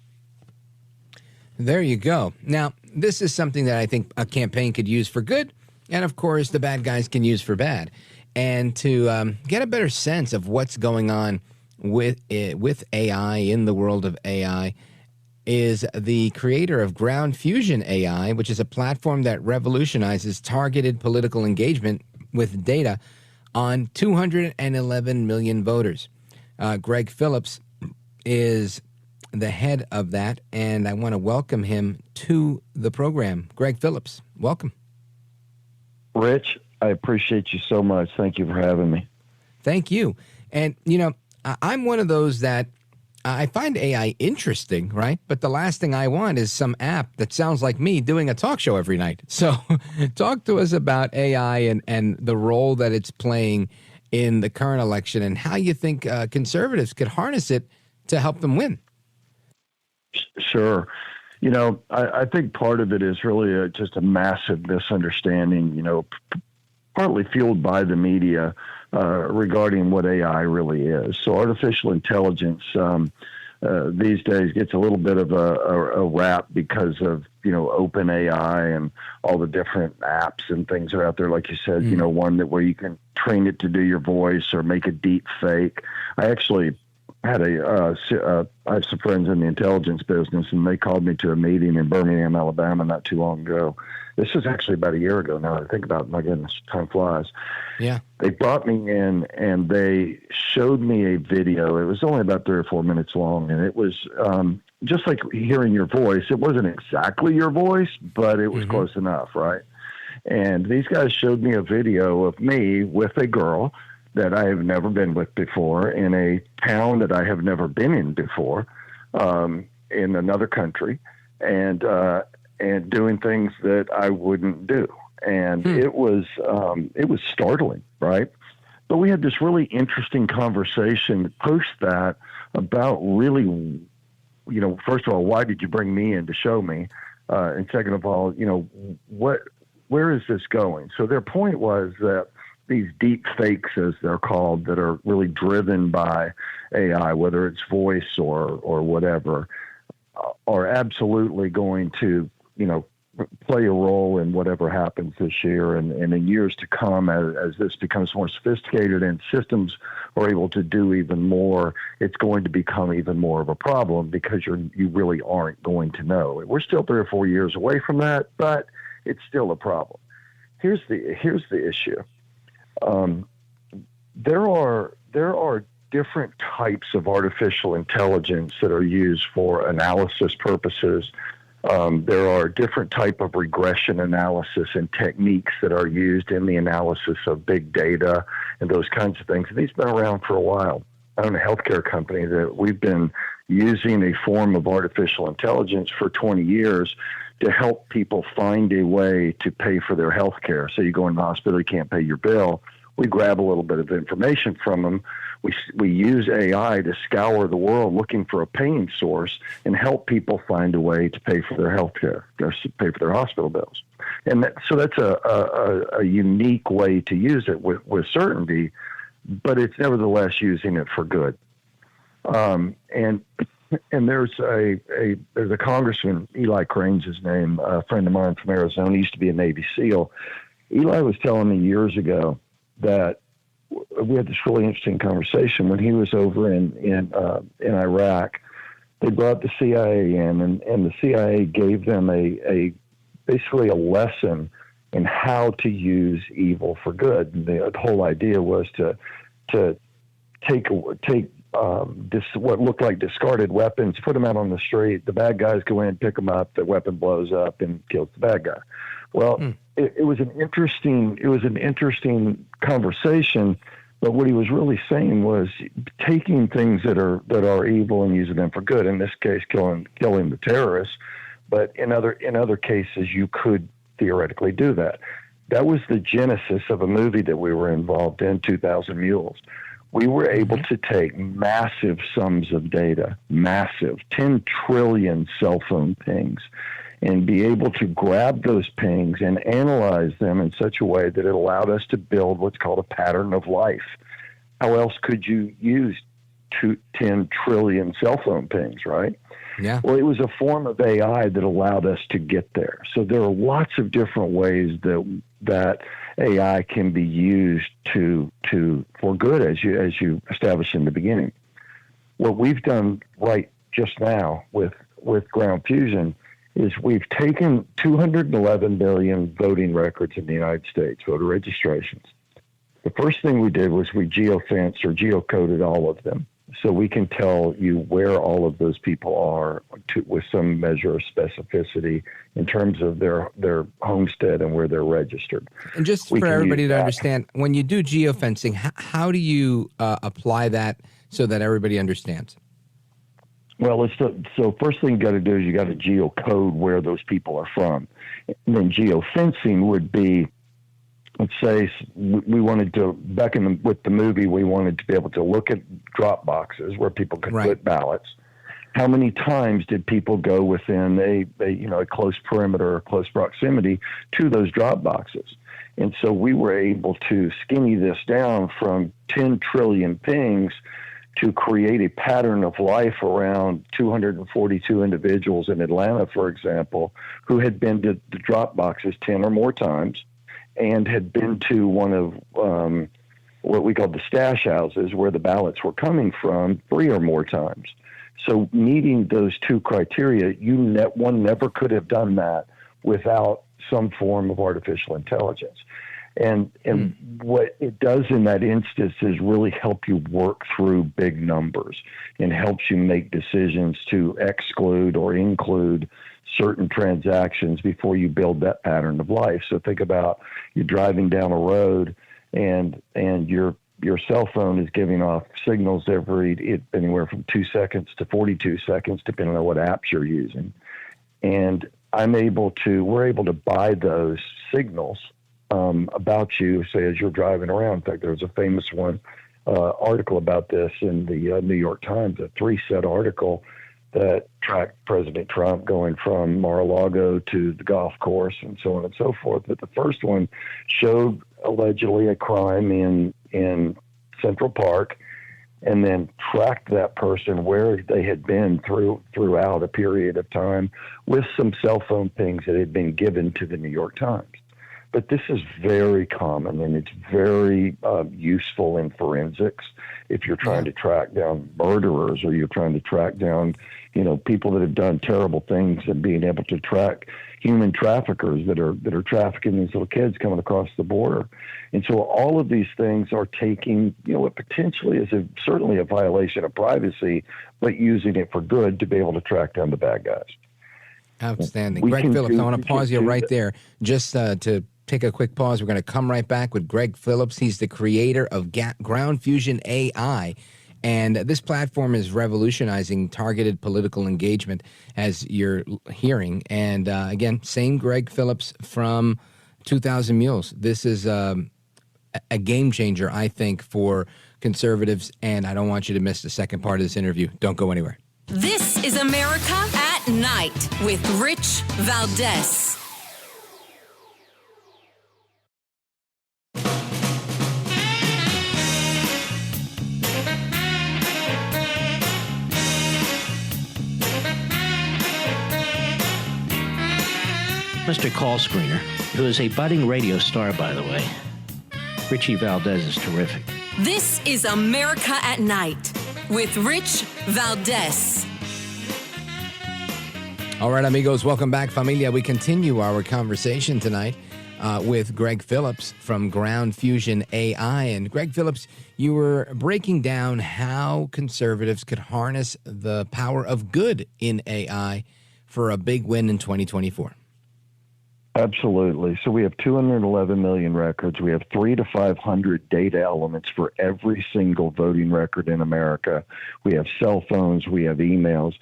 There you go. Now, this is something that I think a campaign could use for good, and of course the bad guys can use for bad. And to get a better sense of what's going on with AI, in the world of AI, is the creator of Ground Fusion AI, which is a platform that revolutionizes targeted political engagement with data on 211 million voters. Gregg Phillips is the head of that, and I want to welcome him to the program. Gregg Phillips, welcome. Rich, I appreciate you so much. Thank you for having me. Thank you. And, you know, I'm one of those that I find AI interesting, right? But the last thing I want is some app that sounds like me doing a talk show every night. So talk to us about AI and the role that it's playing in the current election and how you think conservatives could harness it to help them win. Sure. You know, I think part of it is really just a massive misunderstanding, you know, partly fueled by the media regarding what AI really is. So artificial intelligence these days gets a little bit of a rap because of, you know, open AI and all the different apps and things that are out there. Like you said, you know, one that where you can train it to do your voice or make a deep fake. I actually I have some friends in the intelligence business, and they called me to a meeting in Birmingham, Alabama, not too long ago. This was actually about a year ago now that I think about it. My goodness, time flies. Yeah. They brought me in and they showed me a video. It was only about 3 or 4 minutes long, and it was just like hearing your voice. It wasn't exactly your voice, but it was close enough, right? And these guys showed me a video of me with a girl that I have never been with before in a town that I have never been in before, in another country, and doing things that I wouldn't do. And it was startling, right? But we had this really interesting conversation post that about really, first of all, why did you bring me in to show me? And second of all, where is this going? So their point was that these deep fakes, as they're called, that are really driven by AI, whether it's voice or whatever, are absolutely going to, play a role in whatever happens this year and in years to come as this becomes more sophisticated and systems are able to do even more. It's going to become even more of a problem because you really aren't going to know. We're still 3 or 4 years away from that, but it's still a problem. Here's the issue. There are different types of artificial intelligence that are used for analysis purposes. There are different type of regression analysis and techniques that are used in the analysis of big data and those kinds of things. And these have been around for a while. I own a healthcare company that we've been using a form of artificial intelligence for 20 years to help people find a way to pay for their health care. So you go in the hospital, you can't pay your bill. We grab a little bit of information from them. We use AI to scour the world looking for a paying source and help people find a way to pay for their health care, pay for their hospital bills. And so that's a unique way to use it with certainty, but it's nevertheless using it for good. And there's a congressman, Eli Crane's his name, a friend of mine from Arizona. He used to be a Navy SEAL. Eli was telling me years ago that we had this really interesting conversation when he was over in Iraq. They brought the CIA in, and the CIA gave them basically a lesson in how to use evil for good. And the whole idea was to take what looked like discarded weapons, put them out on the street. The bad guys go in, pick them up. The weapon blows up and kills the bad guy. Well, it was an interesting conversation. But what he was really saying was taking things that are evil and using them for good. In this case, killing the terrorists. But in other cases, you could theoretically do that. That was the genesis of a movie that we were involved in, 2,000 Mules. We were able to take massive sums of data, 10 trillion cell phone pings, and be able to grab those pings and analyze them in such a way that it allowed us to build what's called a pattern of life. How else could you use 10 trillion cell phone pings, right? Yeah. Well, it was a form of AI that allowed us to get there. So there are lots of different ways that AI can be used for good, as you established in the beginning. What we've done right just now with Ground Fusion is we've taken 211 million voting records in the United States, voter registrations. The first thing we did was we geofenced or geocoded all of them, so we can tell you where all of those people are with some measure of specificity in terms of their homestead and where they're registered. And just for everybody to understand, when you do geofencing, how do you apply that so that everybody understands? Well, so first thing you got to do is you got to geocode where those people are from. And then geofencing would be, let's say we wanted to, with the movie, we wanted to be able to look at drop boxes where people could put ballots. How many times did people go within a close perimeter or close proximity to those drop boxes? And so we were able to skinny this down from 10 trillion pings to create a pattern of life around 242 individuals in Atlanta, for example, who had been to the drop boxes 10 or more times and had been to one of what we called the stash houses where the ballots were coming from 3 or more times. So meeting those two criteria, one never could have done that without some form of artificial intelligence. And what it does in that instance is really help you work through big numbers and helps you make decisions to exclude or include certain transactions before you build that pattern of life. So think about you're driving down a road and your cell phone is giving off signals anywhere from 2 seconds to 42 seconds, depending on what apps you're using. And we're able to buy those signals about you, say, as you're driving around. In fact, there was a famous article about this in the New York Times, a 3-set article that tracked President Trump going from Mar-a-Lago to the golf course and so on and so forth. But the first one showed allegedly a crime in Central Park, and then tracked that person where they had been throughout a period of time with some cell phone pings that had been given to the New York Times. But this is very common, and it's very useful in forensics if you're trying to track down murderers or you're trying to track down, people that have done terrible things, and being able to track human traffickers that are trafficking these little kids coming across the border. And so all of these things are taking, what potentially is certainly a violation of privacy, but using it for good to be able to track down the bad guys. Outstanding. Gregg Phillips, I want to pause you right there just to take a quick pause. We're going to come right back with Gregg Phillips. He's the creator of Ground Fusion AI. And this platform is revolutionizing targeted political engagement, as you're hearing. And again, same Gregg Phillips from 2000 Mules. This is a game changer, I think, for conservatives. And I don't want you to miss the second part of this interview. Don't go anywhere. This is America at Night with Rich Valdez. Mr. Call Screener, who is a budding radio star, by the way. Richie Valdez is terrific. This is America at Night with Rich Valdez. All right, amigos, welcome back, familia. We continue our conversation tonight with Gregg Phillips from Ground Fusion AI. And Gregg Phillips, you were breaking down how conservatives could harness the power of good in AI for a big win in 2024. Absolutely. So we have 211 million records. We have 300 to 500 data elements for every single voting record in America. We have cell phones, we have emails,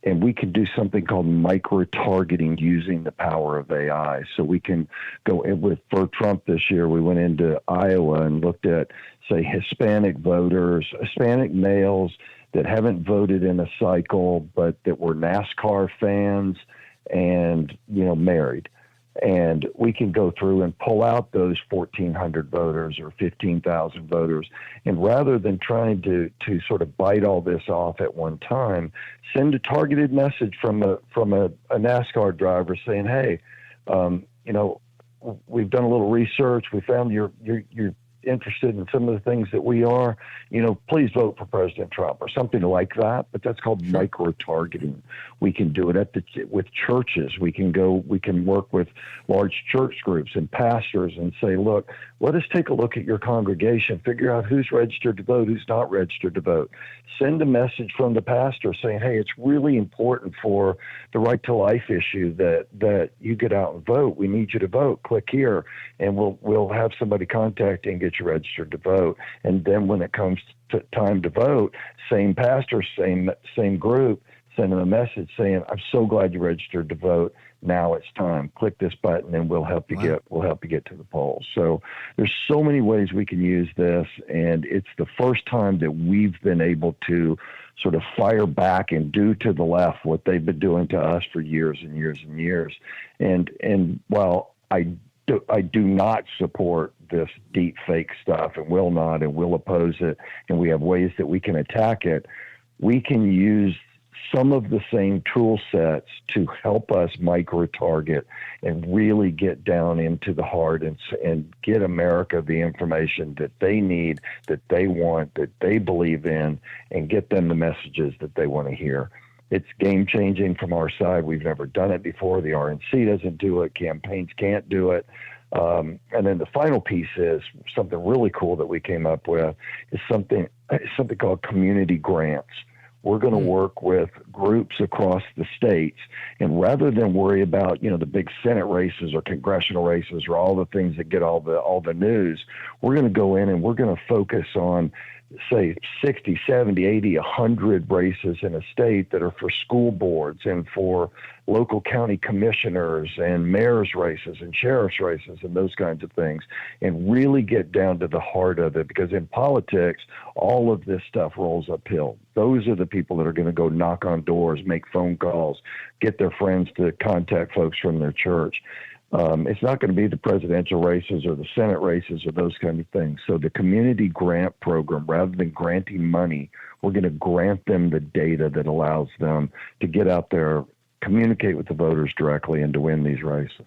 and we can do something called micro-targeting using the power of AI. So we can go for Trump this year, we went into Iowa and looked at, say, Hispanic voters, Hispanic males that haven't voted in a cycle, but that were NASCAR fans and, married. And we can go through and pull out those 1,400 voters or 15,000 voters. And rather than trying to sort of bite all this off at one time, send a targeted message from a NASCAR driver saying, hey, we've done a little research. We found you're interested in some of the things that we are, please vote for President Trump or something like that. But that's called micro-targeting. We can do it with churches. We can work with large church groups and pastors and say, look, let us take a look at your congregation, figure out who's registered to vote, who's not registered to vote. Send a message from the pastor saying, hey, it's really important for the right to life issue that you get out and vote. We need you to vote. Click here, and we'll have somebody contact you and get you registered to vote. And then when it comes to time to vote, same pastor, same group, send them a message saying, I'm so glad you registered to vote. Now it's time. Click this button and we'll help you get to the polls. So there's so many ways we can use this, and it's the first time that we've been able to sort of fire back and do to the left what they've been doing to us for years and years and years. And while I do not support this deep fake stuff and will not and will oppose it, and we have ways that we can attack it, we can use some of the same tool sets to help us micro-target and really get down into the heart and get America the information that they need, that they want, that they believe in, and get them the messages that they want to hear. It's game-changing from our side. We've never done it before. The RNC doesn't do it. Campaigns can't do it. And then the final piece is something really cool that we came up with is something called community grants. We're going to work with groups across the states, and rather than worry about, the big Senate races or congressional races or all the things that get all the news, we're going to go in and we're going to focus on, say, 60, 70, 80, 100 races in a state that are for school boards and for local county commissioners and mayor's races and sheriff's races and those kinds of things, and really get down to the heart of it, because in politics, all of this stuff rolls uphill. Those are the people that are going to go knock on doors, make phone calls, get their friends to contact folks from their church. It's not going to be the presidential races or the Senate races or those kind of things. So the community grant program, rather than granting money, we're going to grant them the data that allows them to get out there, communicate with the voters directly, and to win these races.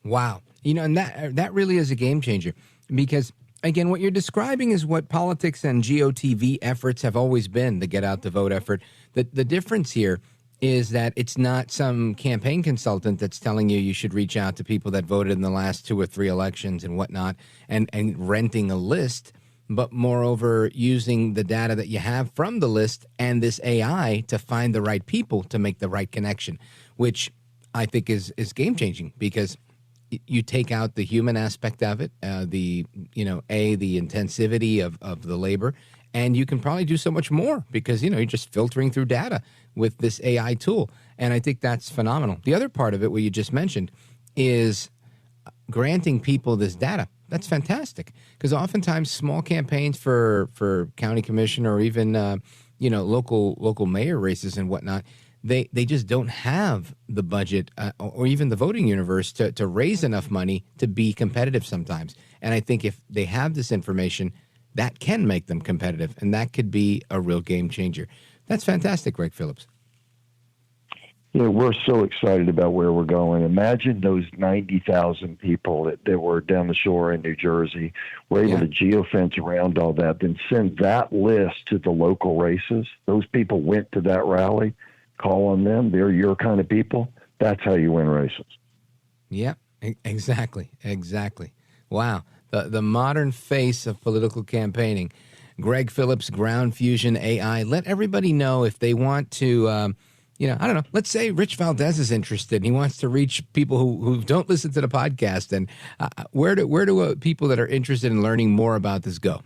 Wow. And that really is a game changer, because, again, what you're describing is what politics and GOTV efforts have always been, the get out the vote effort. The difference here is that it's not some campaign consultant that's telling you should reach out to people that voted in the last 2 or 3 elections and whatnot and renting a list, but moreover using the data that you have from the list and this AI to find the right people to make the right connection, which I think is game-changing, because you take out the human aspect of it, the intensivity of the labor, and you can probably do so much more because, you're just filtering through data with this AI tool. And I think that's phenomenal. The other part of it, what you just mentioned, is granting people this data. That's fantastic, because oftentimes small campaigns for county commissioner or even, local mayor races and whatnot, they just don't have the budget or even the voting universe to raise enough money to be competitive sometimes. And I think if they have this information, that can make them competitive, and that could be a real game changer. That's fantastic, Gregg Phillips. We're so excited about where we're going. Imagine those 90,000 people that were down the shore in New Jersey were able to geofence around all that, then send that list to the local races. Those people went to that rally. Call on them. They're your kind of people. That's how you win races. Yeah, exactly. Wow. The modern face of political campaigning. Gregg Phillips, Ground Fusion AI. Let everybody know if they want to, I don't know, let's say Rich Valdez is interested and he wants to reach people who don't listen to the podcast. And where do people that are interested in learning more about this go?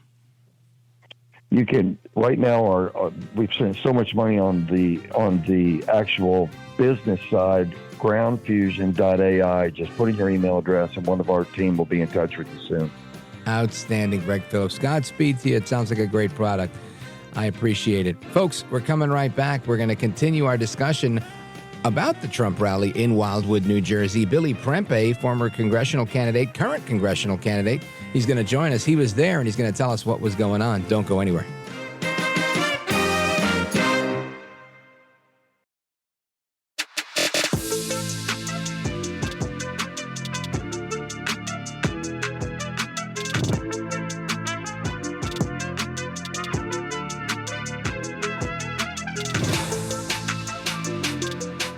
You can, right now, we've spent so much money on the actual business side, groundfusion.ai. Just put in your email address and one of our team will be in touch with you soon. Outstanding, Gregg Phillips. Godspeed to you. It sounds like a great product. I appreciate it. Folks, we're coming right back. We're going to continue our discussion about the Trump rally in Wildwood, New Jersey. Billy Prempeh, former congressional candidate, current congressional candidate, he's going to join us. He was there, and he's going to tell us what was going on. Don't go anywhere.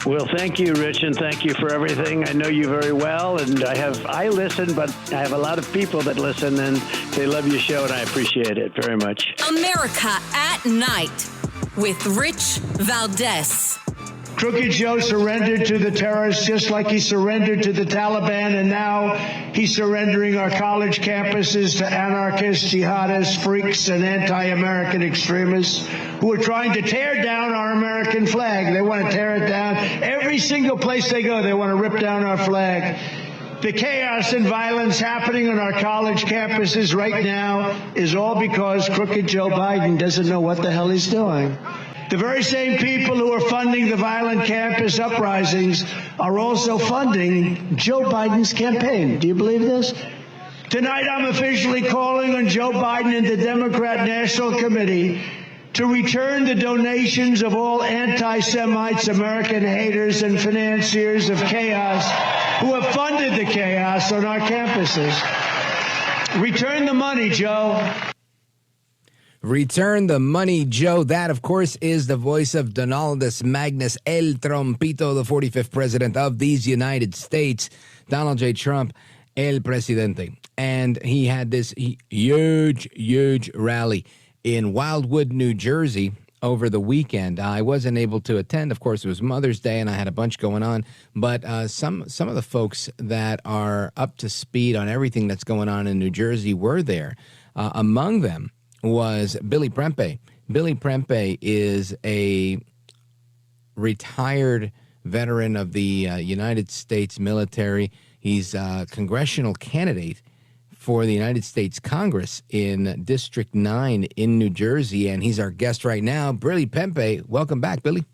Well, thank you, Rich, and thank you for everything. I know you very well, and I listen, but I have a lot of people that listen, and they love your show, and I appreciate it very much. America at Night with Rich Valdez. Crooked Joe surrendered to the terrorists just like he surrendered to the Taliban, and now he's surrendering our college campuses to anarchists, jihadists, freaks, and anti-American extremists who are trying to tear down our American flag. They want to tear it down. Every single place they go, they want to rip down our flag. The chaos and violence happening on our college campuses right now is all because Crooked Joe Biden doesn't know what the hell he's doing. The very same people who are funding the violent campus uprisings are also funding Joe Biden's campaign. Do you believe this? Tonight, I'm officially calling on Joe Biden and the Democrat National Committee to return the donations of all anti-Semites, American haters, and financiers of chaos who have funded the chaos on our campuses. Return the money, Joe. Return the money, Joe. That, of course, is the voice of Donaldus Magnus El Trompito, the 45th president of these United States, Donald J. Trump, El Presidente. And he had this huge rally in Wildwood, New Jersey over the weekend. I wasn't able to attend. Of course, it was Mother's Day, and I had a bunch going on. But some of the folks that are up to speed on everything that's going on in New Jersey were there. Among them was Billy Prempeh. Billy Prempeh is a retired veteran of the United States military. He's a congressional candidate for the United States Congress in District 9 in New Jersey, and he's our guest right now. Billy Prempeh, welcome back, Billy.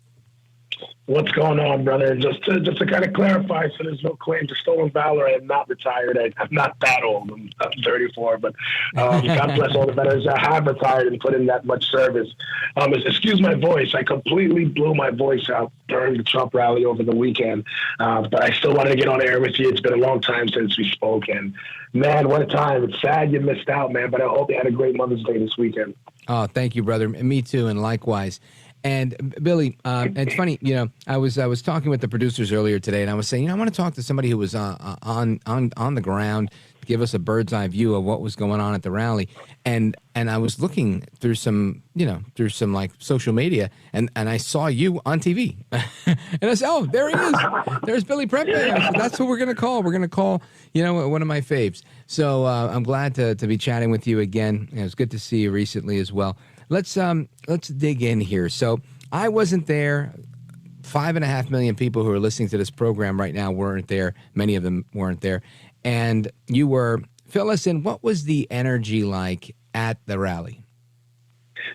What's going on, brother? Just to kind of clarify, so there's no claim to stolen valor. I am not retired. I'm not that old. I'm 34, but God bless all the veterans that have retired and put in that much service. Excuse my voice. I completely blew my voice out during the Trump rally over the weekend, but I still wanted to get on air with you. It's been a long time since we spoke, and man, what a time. It's sad you missed out, man, but I hope you had a great Mother's Day this weekend. Oh, thank you, brother. Me too, and likewise. And Billy, it's funny, I was talking with the producers earlier today, and I was saying, I want to talk to somebody who was on the ground, give us a bird's eye view of what was going on at the rally. And I was looking through some like social media, and I saw you on TV, and I said, oh, there he is. There's Billy Prempeh. I said, that's who we're going to call. We're going to call, one of my faves. So I'm glad to be chatting with you again. It was good to see you recently as well. Let's dig in here. So I wasn't there. 5.5 million people who are listening to this program right now weren't there. Many of them weren't there. And you were. Fill us in. What was the energy like at the rally?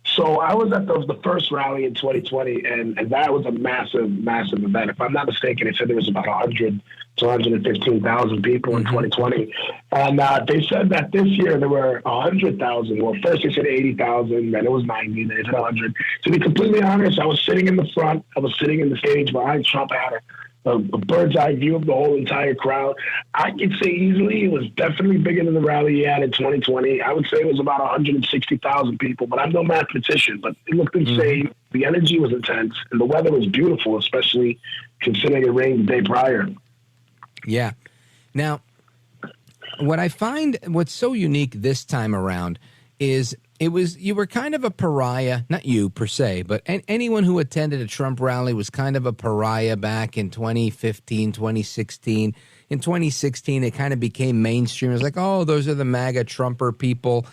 So I was at the first rally in 2020, and that was a massive event. If I'm not mistaken, they said there was about 100 to 115,000 people in 2020. And they said that this year there were 100,000. Well, first they said 80,000, then it was 90, then they said 100. To be completely honest, I was sitting in the front. I was sitting in the stage behind Trump. I had a bird's eye view of the whole entire crowd. I could say easily it was definitely bigger than the rally he had in 2020. I would say it was about 160,000 people, but I'm no mathematician, but it looked insane. The energy was intense, and the weather was beautiful, especially considering it rained the day prior. Yeah. Now, what I find what's so unique this time around is you were kind of a pariah, not you per se, but anyone who attended a Trump rally was kind of a pariah back in 2015, 2016. In 2016, it kind of became mainstream. It was like, oh, those are the MAGA Trumper people.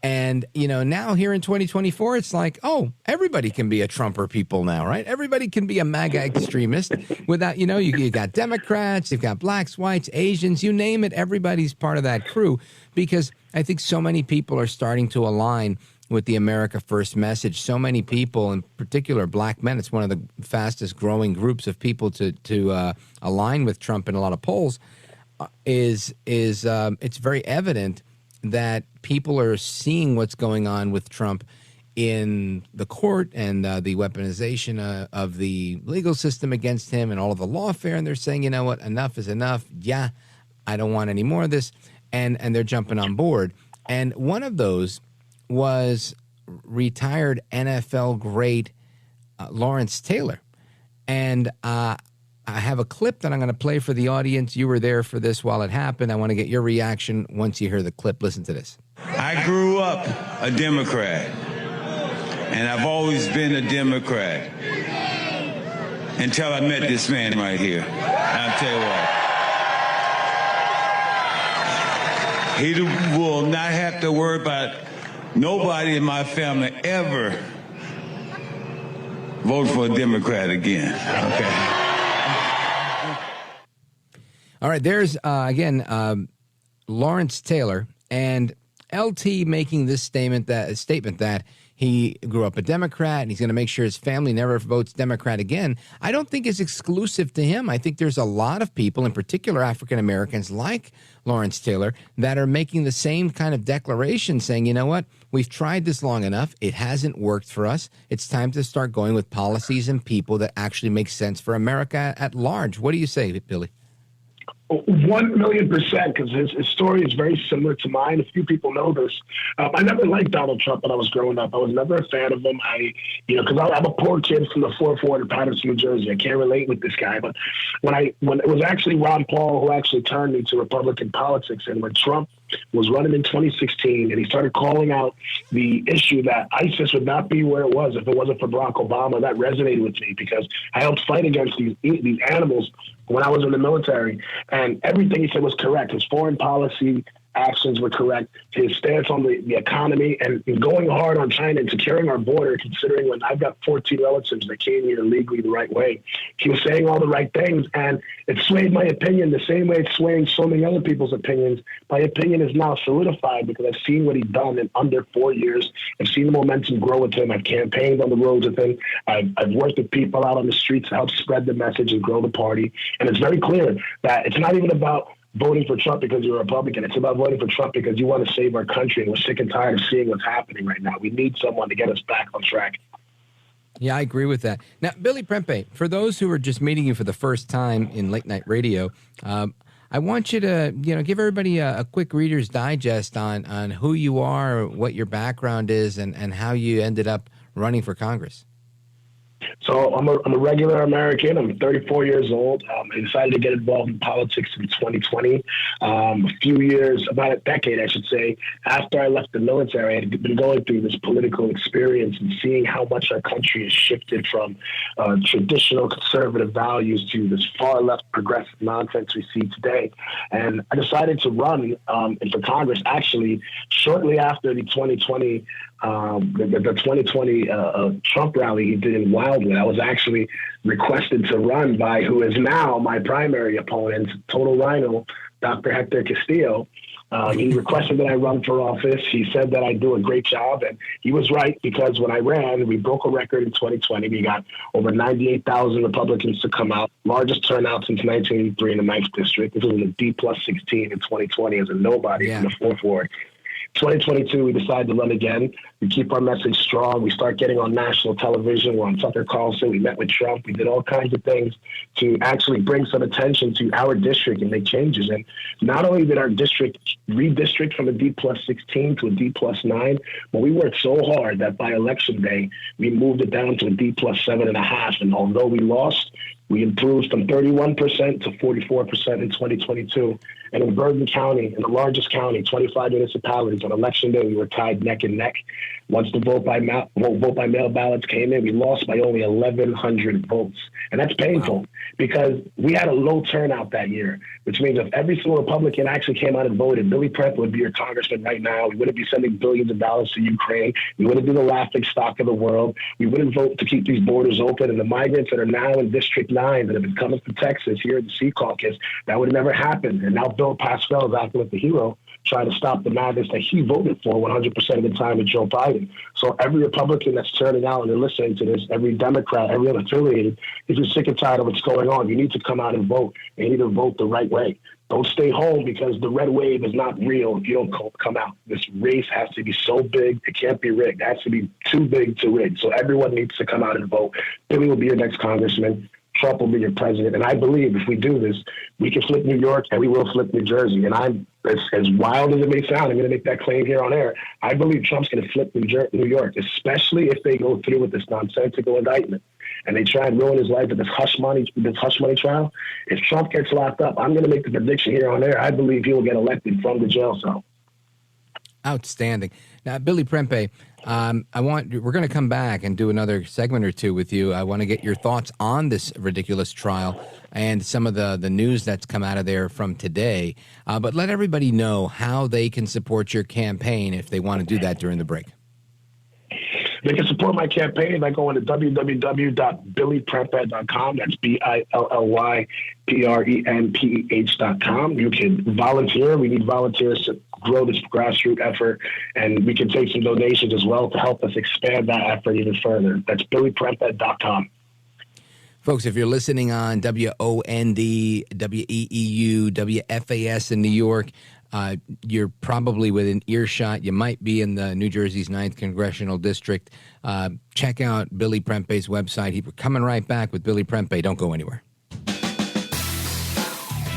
And, now here in 2024, it's like, oh, everybody can be a Trumper people now, right? Everybody can be a MAGA extremist without, you got Democrats, you've got blacks, whites, Asians, you name it. Everybody's part of that crew because I think so many people are starting to align with the America First message. So many people, in particular black men, it's one of the fastest growing groups of people to align with Trump in a lot of polls, it's very evident that people are seeing what's going on with Trump in the court and the weaponization of the legal system against him and all of the lawfare. And they're saying, you know what, enough is enough. Yeah, I don't want any more of this. And they're jumping on board. And one of those was retired NFL great Lawrence Taylor. And I have a clip that I'm going to play for the audience. You were there for this while it happened. I want to get your reaction once you hear the clip. Listen to this. I grew up a Democrat, and I've always been a Democrat until I met this man right here. I'll tell you what. He will not have to worry about nobody in my family ever vote for a Democrat again. Okay. All right, there's, again, Lawrence Taylor. And LT making this statement that he grew up a Democrat and he's going to make sure his family never votes Democrat again, I don't think is exclusive to him. I think there's a lot of people, in particular African Americans like Lawrence Taylor, that are making the same kind of declaration saying, you know what, we've tried this long enough. It hasn't worked for us. It's time to start going with policies and people that actually make sense for America at large. What do you say, Billy? 1,000,000%, because his story is very similar to mine. A few people know this. I never liked Donald Trump when I was growing up. I was never a fan of him. Because I'm a poor kid from the 440 Patterson, New Jersey. I can't relate with this guy. But when it was actually Ron Paul who actually turned me to Republican politics, and when Trump was running in 2016, and he started calling out the issue that ISIS would not be where it was if it wasn't for Barack Obama, that resonated with me because I helped fight against these animals when I was in the military, and everything he said was correct. His foreign policy actions were correct. His stance on the economy and going hard on China and securing our border, considering when I've got 14 relatives that came here legally the right way. He was saying all the right things, and it swayed my opinion the same way it's swaying so many other people's opinions. My opinion is now solidified because I've seen what he's done in under 4 years. I've seen the momentum grow with him. I've campaigned on the roads with him. I've worked with people out on the streets to help spread the message and grow the party. And it's very clear that it's not even about voting for Trump because you're a Republican. It's about voting for Trump because you want to save our country, and we're sick and tired of seeing what's happening right now. We need someone to get us back on track. Yeah, I agree with that. Now, Billy Prempeh, for those who are just meeting you for the first time in late night radio, I want you to give everybody a quick Reader's Digest on who you are, what your background is, and how you ended up running for Congress. So I'm a regular American. I'm 34 years old. I decided to get involved in politics in 2020. A few years, about a decade, I should say, after I left the military, I had been going through this political experience and seeing how much our country has shifted from traditional conservative values to this far left progressive nonsense we see today. And I decided to run for Congress actually shortly after the 2020 Trump rally he did in Wildwood. I was actually requested to run by who is now my primary opponent, Total Rhino, Dr. Hector Castillo. He requested that I run for office. He said that I do a great job, and he was right because when I ran, we broke a record in 2020. We got over 98,000 Republicans to come out, largest turnout since 1983 in the 9th District. This was a D+16 in 2020 as a nobody from the 4th Ward. 2022, we decided to run again. We keep our message strong. We start getting on national television. We're on Tucker Carlson. We met with Trump. We did all kinds of things to actually bring some attention to our district and make changes. And not only did our district redistrict from a D+16 to a D+9, but we worked so hard that by election day, we moved it down to a D+7.5. And although we lost, we improved from 31% to 44% in 2022. And in Bergen County, in the largest county, 25 municipalities, on election day, we were tied neck and neck. Once the vote by mail ballots came in, we lost by only 1,100 votes. And that's painful because we had a low turnout that year, which means if every single Republican actually came out and voted, Billy Prempeh would be your congressman right now. We wouldn't be sending billions of dollars to Ukraine. We wouldn't be the laughing stock of the world. We wouldn't vote to keep these borders open. And the migrants that are now in District 9 that have been coming to Texas here in the Sea Caucus, that would have never happened. And now Bill Pascal is acting like the hero, trying to stop the madness that he voted for 100% of the time with Joe Biden. So every Republican that's turning out and they're listening to this, every Democrat, every other affiliated, if you're sick and tired of what's going on, you need to come out and vote. And you need to vote the right way. Don't stay home because the red wave is not real if you don't come out. This race has to be so big, it can't be rigged. It has to be too big to rig. So everyone needs to come out and vote. Billy will be your next congressman. Trump will be your president. And I believe if we do this, we can flip New York and we will flip New Jersey. And I'm, as wild as it may sound, I'm going to make that claim here on air. I believe Trump's going to flip New York, especially if they go through with this nonsensical indictment and they try and ruin his life with this hush money trial. If Trump gets locked up, I'm going to make the prediction here on air. I believe he will get elected from the jail cell. Outstanding. Now, Billy Prempeh, we're going to come back and do another segment or two with you. I want to get your thoughts on this ridiculous trial and some of the news that's come out of there from today. But let everybody know how they can support your campaign if they want to do that during the break. They can support my campaign by going to www.billyprempeh.com. That's BILLYPRENPEH.com. You can volunteer. We need volunteers to grow this grassroots effort, and we can take some donations as well to help us expand that effort even further. That's BillyPrempeh.com. Folks, if you're listening on WOND, WEEU, WFAS in New York, you're probably within earshot. You might be in the New Jersey's 9th Congressional District. Check out Billy Prempeh's website. We're coming right back with Billy Prempeh. Don't go anywhere.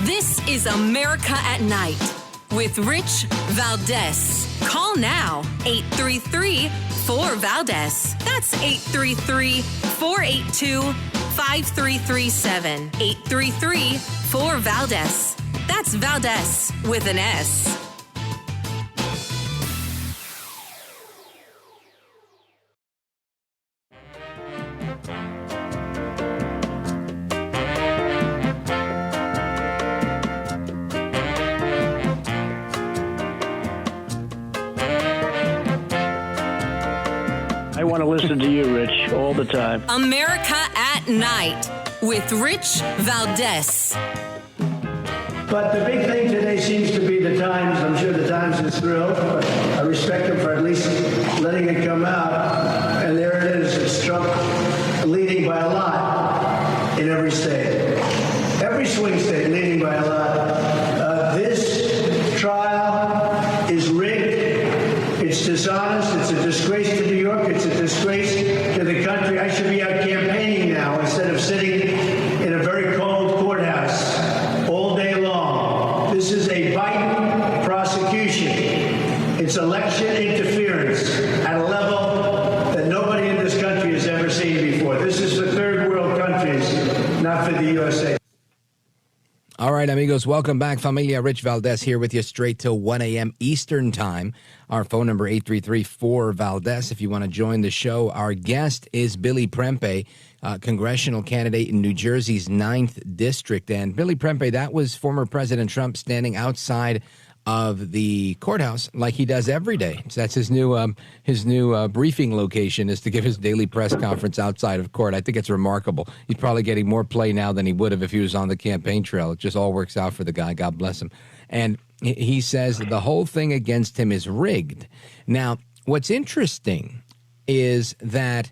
This is America at Night with Rich Valdez. Call now, 833-4-VALDEZ. That's 833-482-5337. 833-4-VALDEZ. That's Valdez with an S. I want to listen to you, Rich, all the time. America at Night with Rich Valdez. But the big thing today seems to be the Times. I'm sure the Times is thrilled, but I respect them for at least letting it come out. And there it is. It's Trump leading by a lot in every state. Every swing state leading by a lot. This trial is rigged. It's dishonest. It's a disgrace to New York. It's a disgrace to the country. I should be out campaigning now instead of sitting in a very cold courthouse all day long. This is a Biden prosecution. It's election interference at a level that nobody in this country has ever seen before. This is for third world countries, not for the USA. All right, amigos, welcome back. Familia, Rich Valdez here with you straight till 1 a.m. Eastern Time. Our phone number, 833-4-VALDEZ, if you want to join the show. Our guest is Billy Prempeh, congressional candidate in New Jersey's 9th District. And Billy Prempeh, that was former President Trump standing outside of the courthouse like he does every day. So that's his new briefing location, is to give his daily press conference outside of court. I think it's remarkable. He's probably getting more play now than he would have if he was on the campaign trail. It just all works out for the guy. God bless him. And he says the whole thing against him is rigged. Now, what's interesting is that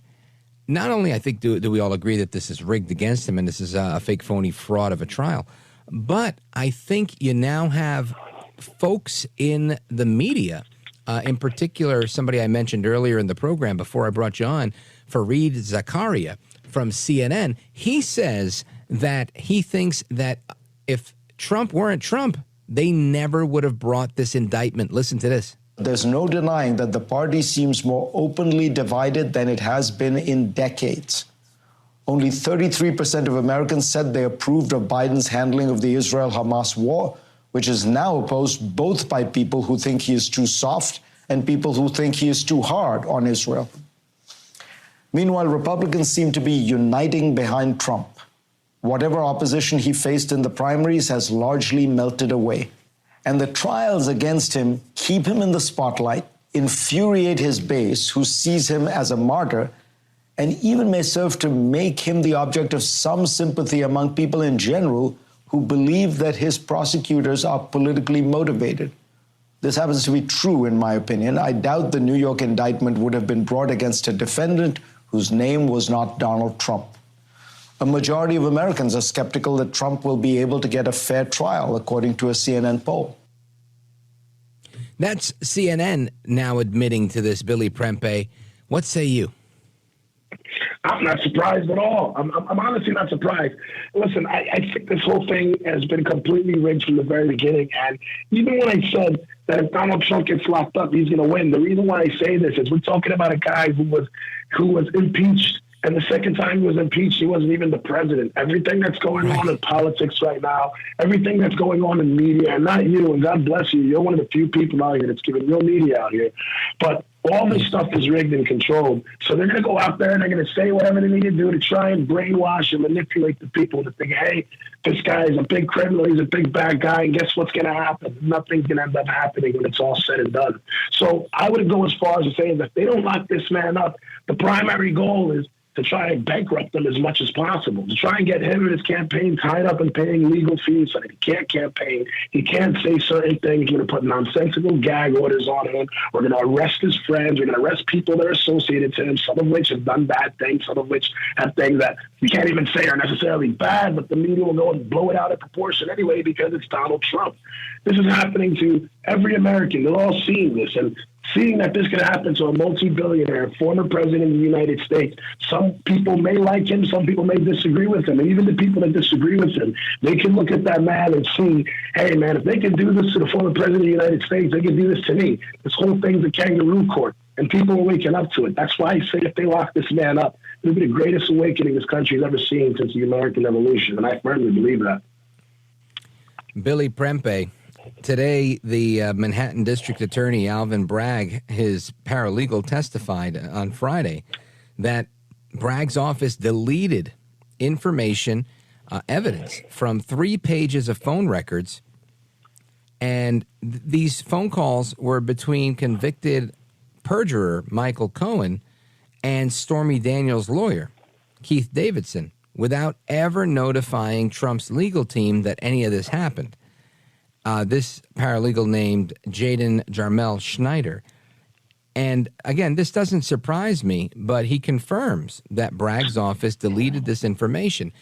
not only, I think, do we all agree that this is rigged against him and this is a fake, phony fraud of a trial, but I think you now have folks in the media, in particular, somebody I mentioned earlier in the program before I brought you on, Fareed Zakaria from CNN. He says that he thinks that if Trump weren't Trump, they never would have brought this indictment. Listen to this. There's no denying that the party seems more openly divided than it has been in decades. Only 33% of Americans said they approved of Biden's handling of the Israel-Hamas war, which is now opposed both by people who think he is too soft and people who think he is too hard on Israel. Meanwhile, Republicans seem to be uniting behind Trump. Whatever opposition he faced in the primaries has largely melted away. And the trials against him keep him in the spotlight, infuriate his base, who sees him as a martyr, and even may serve to make him the object of some sympathy among people in general who believe that his prosecutors are politically motivated. This happens to be true, in my opinion. I doubt the New York indictment would have been brought against a defendant whose name was not Donald Trump. A majority of Americans are skeptical that Trump will be able to get a fair trial, according to a CNN poll. That's CNN now admitting to this, Billy Prempeh. What say you? I'm not surprised at all. I'm honestly not surprised. Listen, I think this whole thing has been completely rigged from the very beginning. And even when I said that if Donald Trump gets locked up, he's going to win, the reason why I say this is we're talking about a guy who was impeached. And the second time he was impeached, he wasn't even the president. Everything that's going on in politics right now, everything that's going on in media, and not you, and God bless you, you're one of the few people out here that's giving real media out here. But all this stuff is rigged and controlled. So they're going to go out there and they're going to say whatever they need to do to try and brainwash and manipulate the people to think, hey, this guy is a big criminal, he's a big bad guy, and guess what's going to happen? Nothing's going to end up happening when it's all said and done. So I would go as far as to say that if they don't lock this man up, the primary goal is to try and bankrupt them as much as possible, to try and get him and his campaign tied up in paying legal fees so that he can't campaign. He can't say certain things. We're going to put nonsensical gag orders on him. We're going to arrest his friends. We're going to arrest people that are associated to him, some of which have done bad things, some of which have things that we can't even say are necessarily bad, but the media will go and blow it out of proportion anyway because it's Donald Trump. This is happening to every American. They're all seeing this, and seeing that this could happen to a multi-billionaire, former president of the United States. Some people may like him, some people may disagree with him, and even the people that disagree with him, they can look at that man and see, hey, man, if they can do this to the former president of the United States, they can do this to me. This whole thing's a kangaroo court, and people are waking up to it. That's why I say if they lock this man up, it'll be the greatest awakening this country's ever seen since the American Revolution, and I firmly believe that. Billy Prempeh. Today, the Manhattan District Attorney, Alvin Bragg, his paralegal, testified on Friday that Bragg's office deleted information, evidence from 3 pages of phone records. And these phone calls were between convicted perjurer Michael Cohen and Stormy Daniels' lawyer, Keith Davidson, without ever notifying Trump's legal team that any of this happened. This paralegal named Jaden Jarmel Schneider. And again, this doesn't surprise me, but he confirms that Bragg's office deleted this information.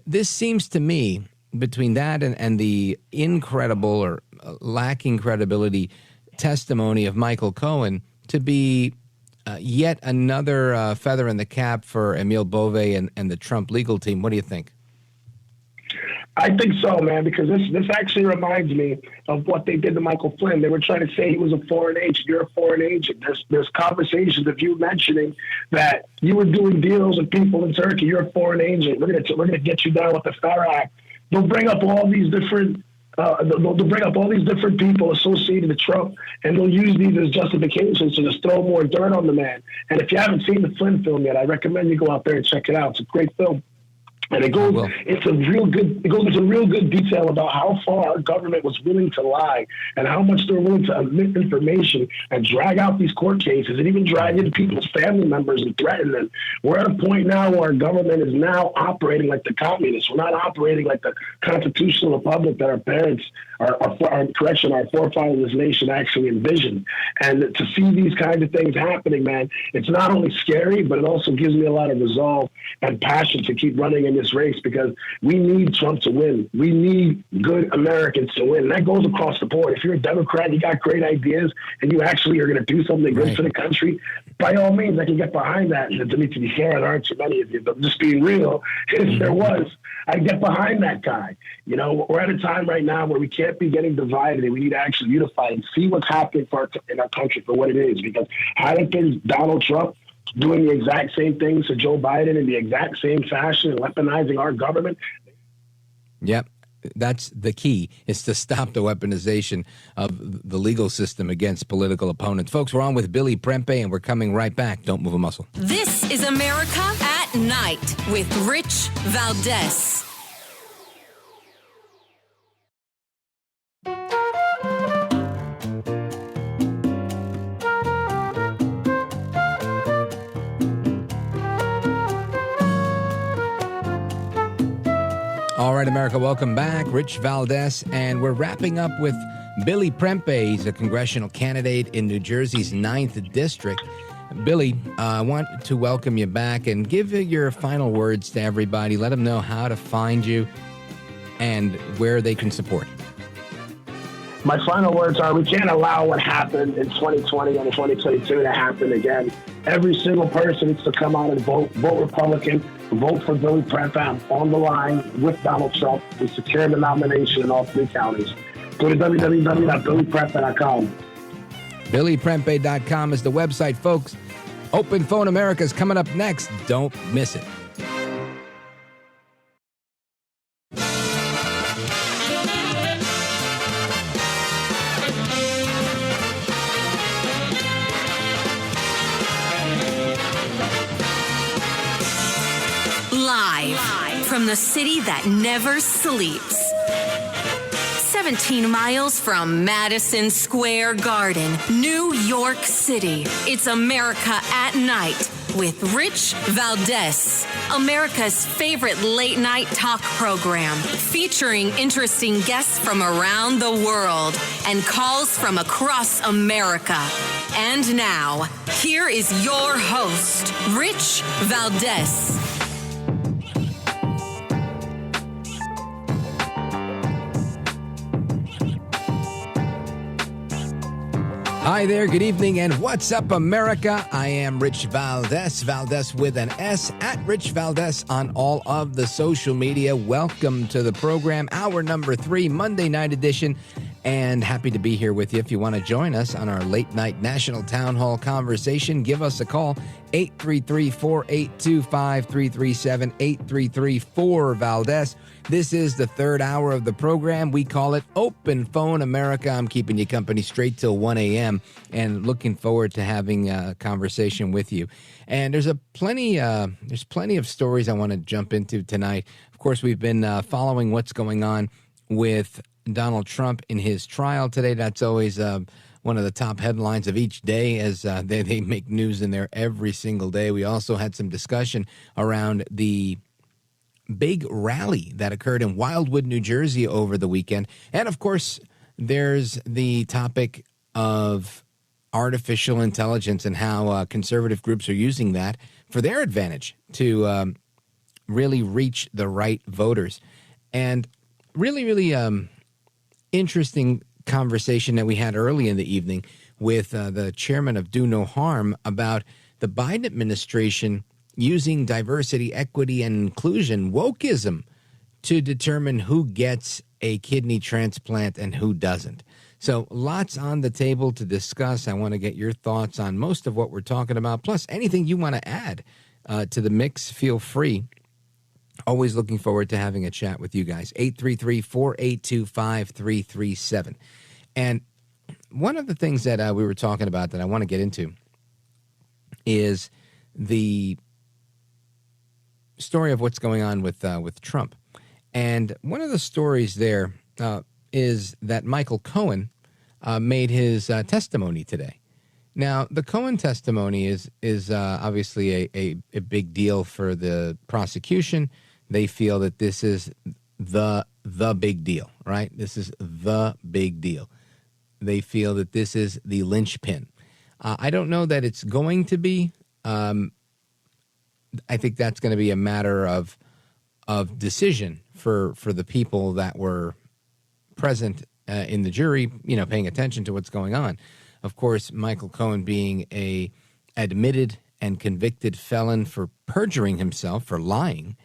This seems to me, between that and the incredible or lacking credibility testimony of Michael Cohen, to be yet another feather in the cap for Emile Beauvais and the Trump legal team. What do you think? I think so, man, because this actually reminds me of what they did to Michael Flynn. They were trying to say he was a foreign agent. You're a foreign agent. There's conversations of you mentioning that you were doing deals with people in Turkey. You're a foreign agent. We're gonna get you down with the FARA Act. They'll bring up all these different. They'll bring up all these different people associated with Trump, and they'll use these as justifications to just throw more dirt on the man. And if you haven't seen the Flynn film yet, I recommend you go out there and check it out. It's a great film. And it goes into real good detail about how far our government was willing to lie and how much they're willing to omit information and drag out these court cases and even drag in people's family members and threaten them. We're at a point now where our government is now operating like the communists. We're not operating like the constitutional republic that our parents, our forefathers of this nation actually envisioned. And to see these kinds of things happening, man, it's not only scary, but it also gives me a lot of resolve and passion to keep running in this race, because we need Trump to win. We need good Americans to win. And that goes across the board. If you're a Democrat, you got great ideas, and you actually are going to do something good for the country, by all means, I can get behind that. And to be fair, there aren't too many of you, but just being real, if there was, I'd get behind that guy. You know, we're at a time right now where we can't be getting divided, and we need to actually unify and see what's happening in our country for what it is. Because had it been Donald Trump doing the exact same things to Joe Biden in the exact same fashion and weaponizing our government. Yep. That's the key, is to stop the weaponization of the legal system against political opponents. Folks, we're on with Billy Prempeh, and we're coming right back. Don't move a muscle. This is America at Night with Rich Valdez. All right, America, welcome back. Rich Valdez, and we're wrapping up with Billy Prempeh. He's a congressional candidate in New Jersey's 9th District. Billy, I want to welcome you back and give your final words to everybody. Let them know how to find you and where they can support. My final words are, we can't allow what happened in 2020 and 2022 to happen again. Every single person needs to come out and vote Republican, vote for Billy Prempeh. I'm on the line with Donald Trump. We secured the nomination in all 3 counties. Go to www.billyprempeh.com. BillyPrempeh.com is the website, folks. Open Phone America is coming up next. Don't miss it. Live from the city that never sleeps. 17 miles from Madison Square Garden, New York City. It's America at Night with Rich Valdez, America's favorite late-night talk program, featuring interesting guests from around the world and calls from across America. And now, here is your host, Rich Valdez. Hi there, good evening, and what's up, America? I am Rich Valdez, Valdez with an S, at Rich Valdez on all of the social media. Welcome to the program, hour number 3, Monday night edition, and happy to be here with you. If you want to join us on our late night national town hall conversation, give us a call, 833-482-5337, 833-4-Valdez. This is the third hour of the program. We call it Open Phone America. I'm keeping you company straight till 1 a.m. and looking forward to having a conversation with you. And there's plenty of stories I want to jump into tonight. Of course, we've been following what's going on with Donald Trump in his trial today. That's always one of the top headlines of each day, as they make news in there every single day. We also had some discussion around the big rally that occurred in Wildwood, New Jersey over the weekend. And of course, there's the topic of artificial intelligence and how conservative groups are using that for their advantage to really reach the right voters. And really interesting conversation that we had early in the evening with the chairman of Do No Harm about the Biden administration using diversity, equity, and inclusion, wokeism, to determine who gets a kidney transplant and who doesn't. So lots on the table to discuss. I want to get your thoughts on most of what we're talking about, plus anything you want to add to the mix, feel free. Always looking forward to having a chat with you guys. 833-482-5337. And one of the things that we were talking about that I want to get into is the story of what's going on with Trump. And one of the stories there is that Michael Cohen made his testimony today. Now, the Cohen testimony is obviously a big deal for the prosecution. They feel that this is the big deal, right? This is the big deal. They feel that this is the linchpin. I don't know that it's going to be. I think that's going to be a matter of decision for the people that were present in the jury, paying attention to what's going on. Of course, Michael Cohen being a admitted and convicted felon for perjuring himself, for lying,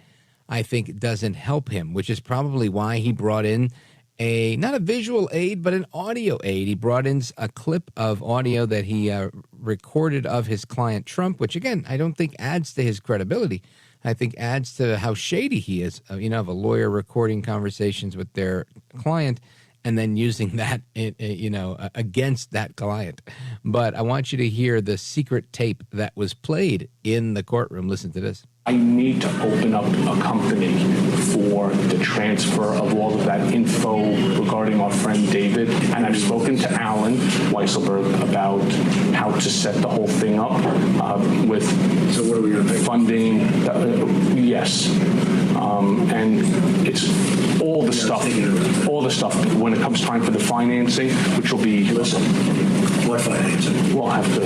I think doesn't help him, which is probably why he brought in not a visual aid, but an audio aid. He brought in a clip of audio that he recorded of his client Trump, which, again, I don't think adds to his credibility. I think adds to how shady he is, of a lawyer recording conversations with their client and then using that, against that client. But I want you to hear the secret tape that was played in the courtroom. Listen to this. I need to open up a company for the transfer of all of that info regarding our friend David. And I've spoken to Alan Weisselberg about how to set the whole thing up with funding. Yes. And it's all the stuff when it comes time for the financing, which will be... Listen, what financing? We'll have to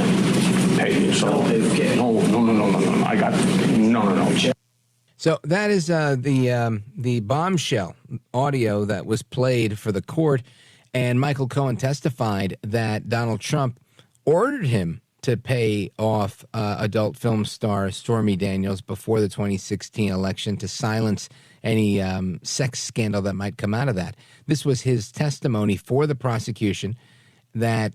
pay you. So, no. I got... No. So that is the bombshell audio that was played for the court, and Michael Cohen testified that Donald Trump ordered him to pay off adult film star Stormy Daniels before the 2016 election to silence any sex scandal that might come out of that. This was his testimony for the prosecution that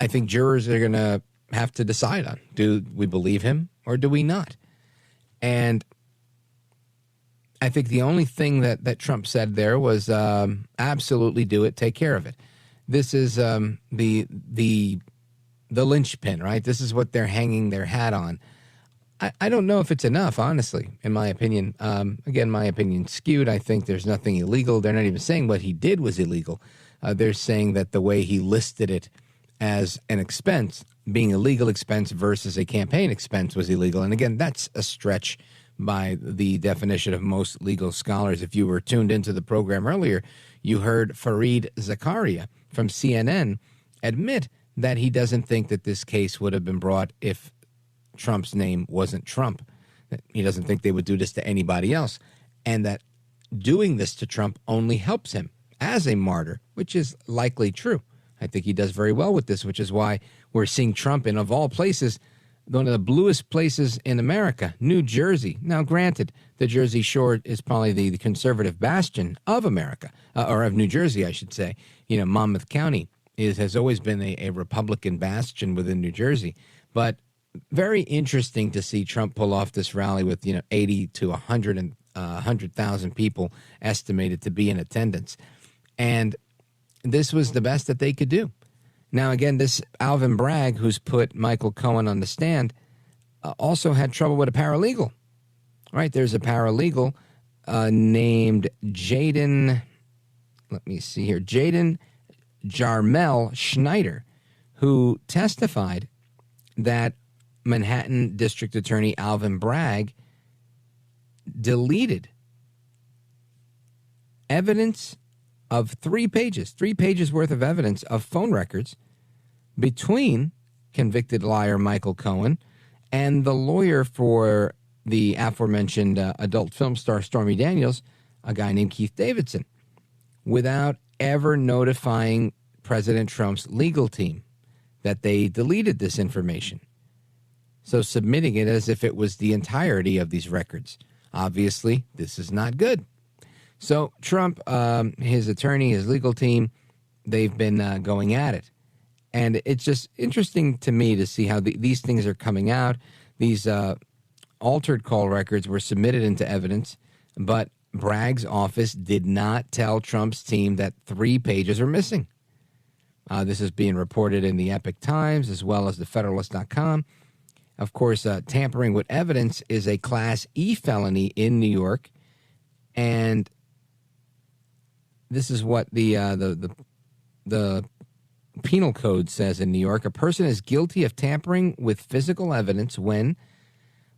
I think jurors are going to have to decide on. Do we believe him or do we not? And I think the only thing that Trump said there was absolutely do it, take care of it. This is the linchpin, right? This is what they're hanging their hat on. I don't know if it's enough, honestly, in my opinion. Again, my opinion's skewed. I think there's nothing illegal. They're not even saying what he did was illegal. They're saying that the way he listed it as an expense being a legal expense versus a campaign expense was illegal. And again, that's a stretch by the definition of most legal scholars. If you were tuned into the program earlier, you heard Fareed Zakaria from CNN admit that he doesn't think that this case would have been brought if Trump's name wasn't Trump. He doesn't think they would do this to anybody else, and that doing this to Trump only helps him as a martyr, which is likely true. I think he does very well with this, which is why we're seeing Trump in, of all places, one of the bluest places in America, New Jersey. Now, granted, the Jersey Shore is probably the conservative bastion of America, or of New Jersey, I should say. You know, Monmouth County has always been a Republican bastion within New Jersey. But very interesting to see Trump pull off this rally with, 80 to 100,000 people estimated to be in attendance. And this was the best that they could do. Now, again, this Alvin Bragg, who's put Michael Cohen on the stand, also had trouble with a paralegal. Right? There's a paralegal named Jaden, let me see here, Jaden Jarmel Schneider, who testified that Manhattan District Attorney Alvin Bragg deleted evidence of 3 pages worth of evidence of phone records between convicted liar Michael Cohen and the lawyer for the aforementioned adult film star Stormy Daniels, a guy named Keith Davidson, without ever notifying President Trump's legal team that they deleted this information. So submitting it as if it was the entirety of these records. Obviously, this is not good. So Trump, his attorney, his legal team, they've been going at it. And it's just interesting to me to see how these things are coming out. These altered call records were submitted into evidence, but Bragg's office did not tell Trump's team that 3 pages are missing. This is being reported in the Epoch Times as well as the Federalist.com. Of course, tampering with evidence is a Class E felony in New York, and this is what the penal code says in New York. A person is guilty of tampering with physical evidence when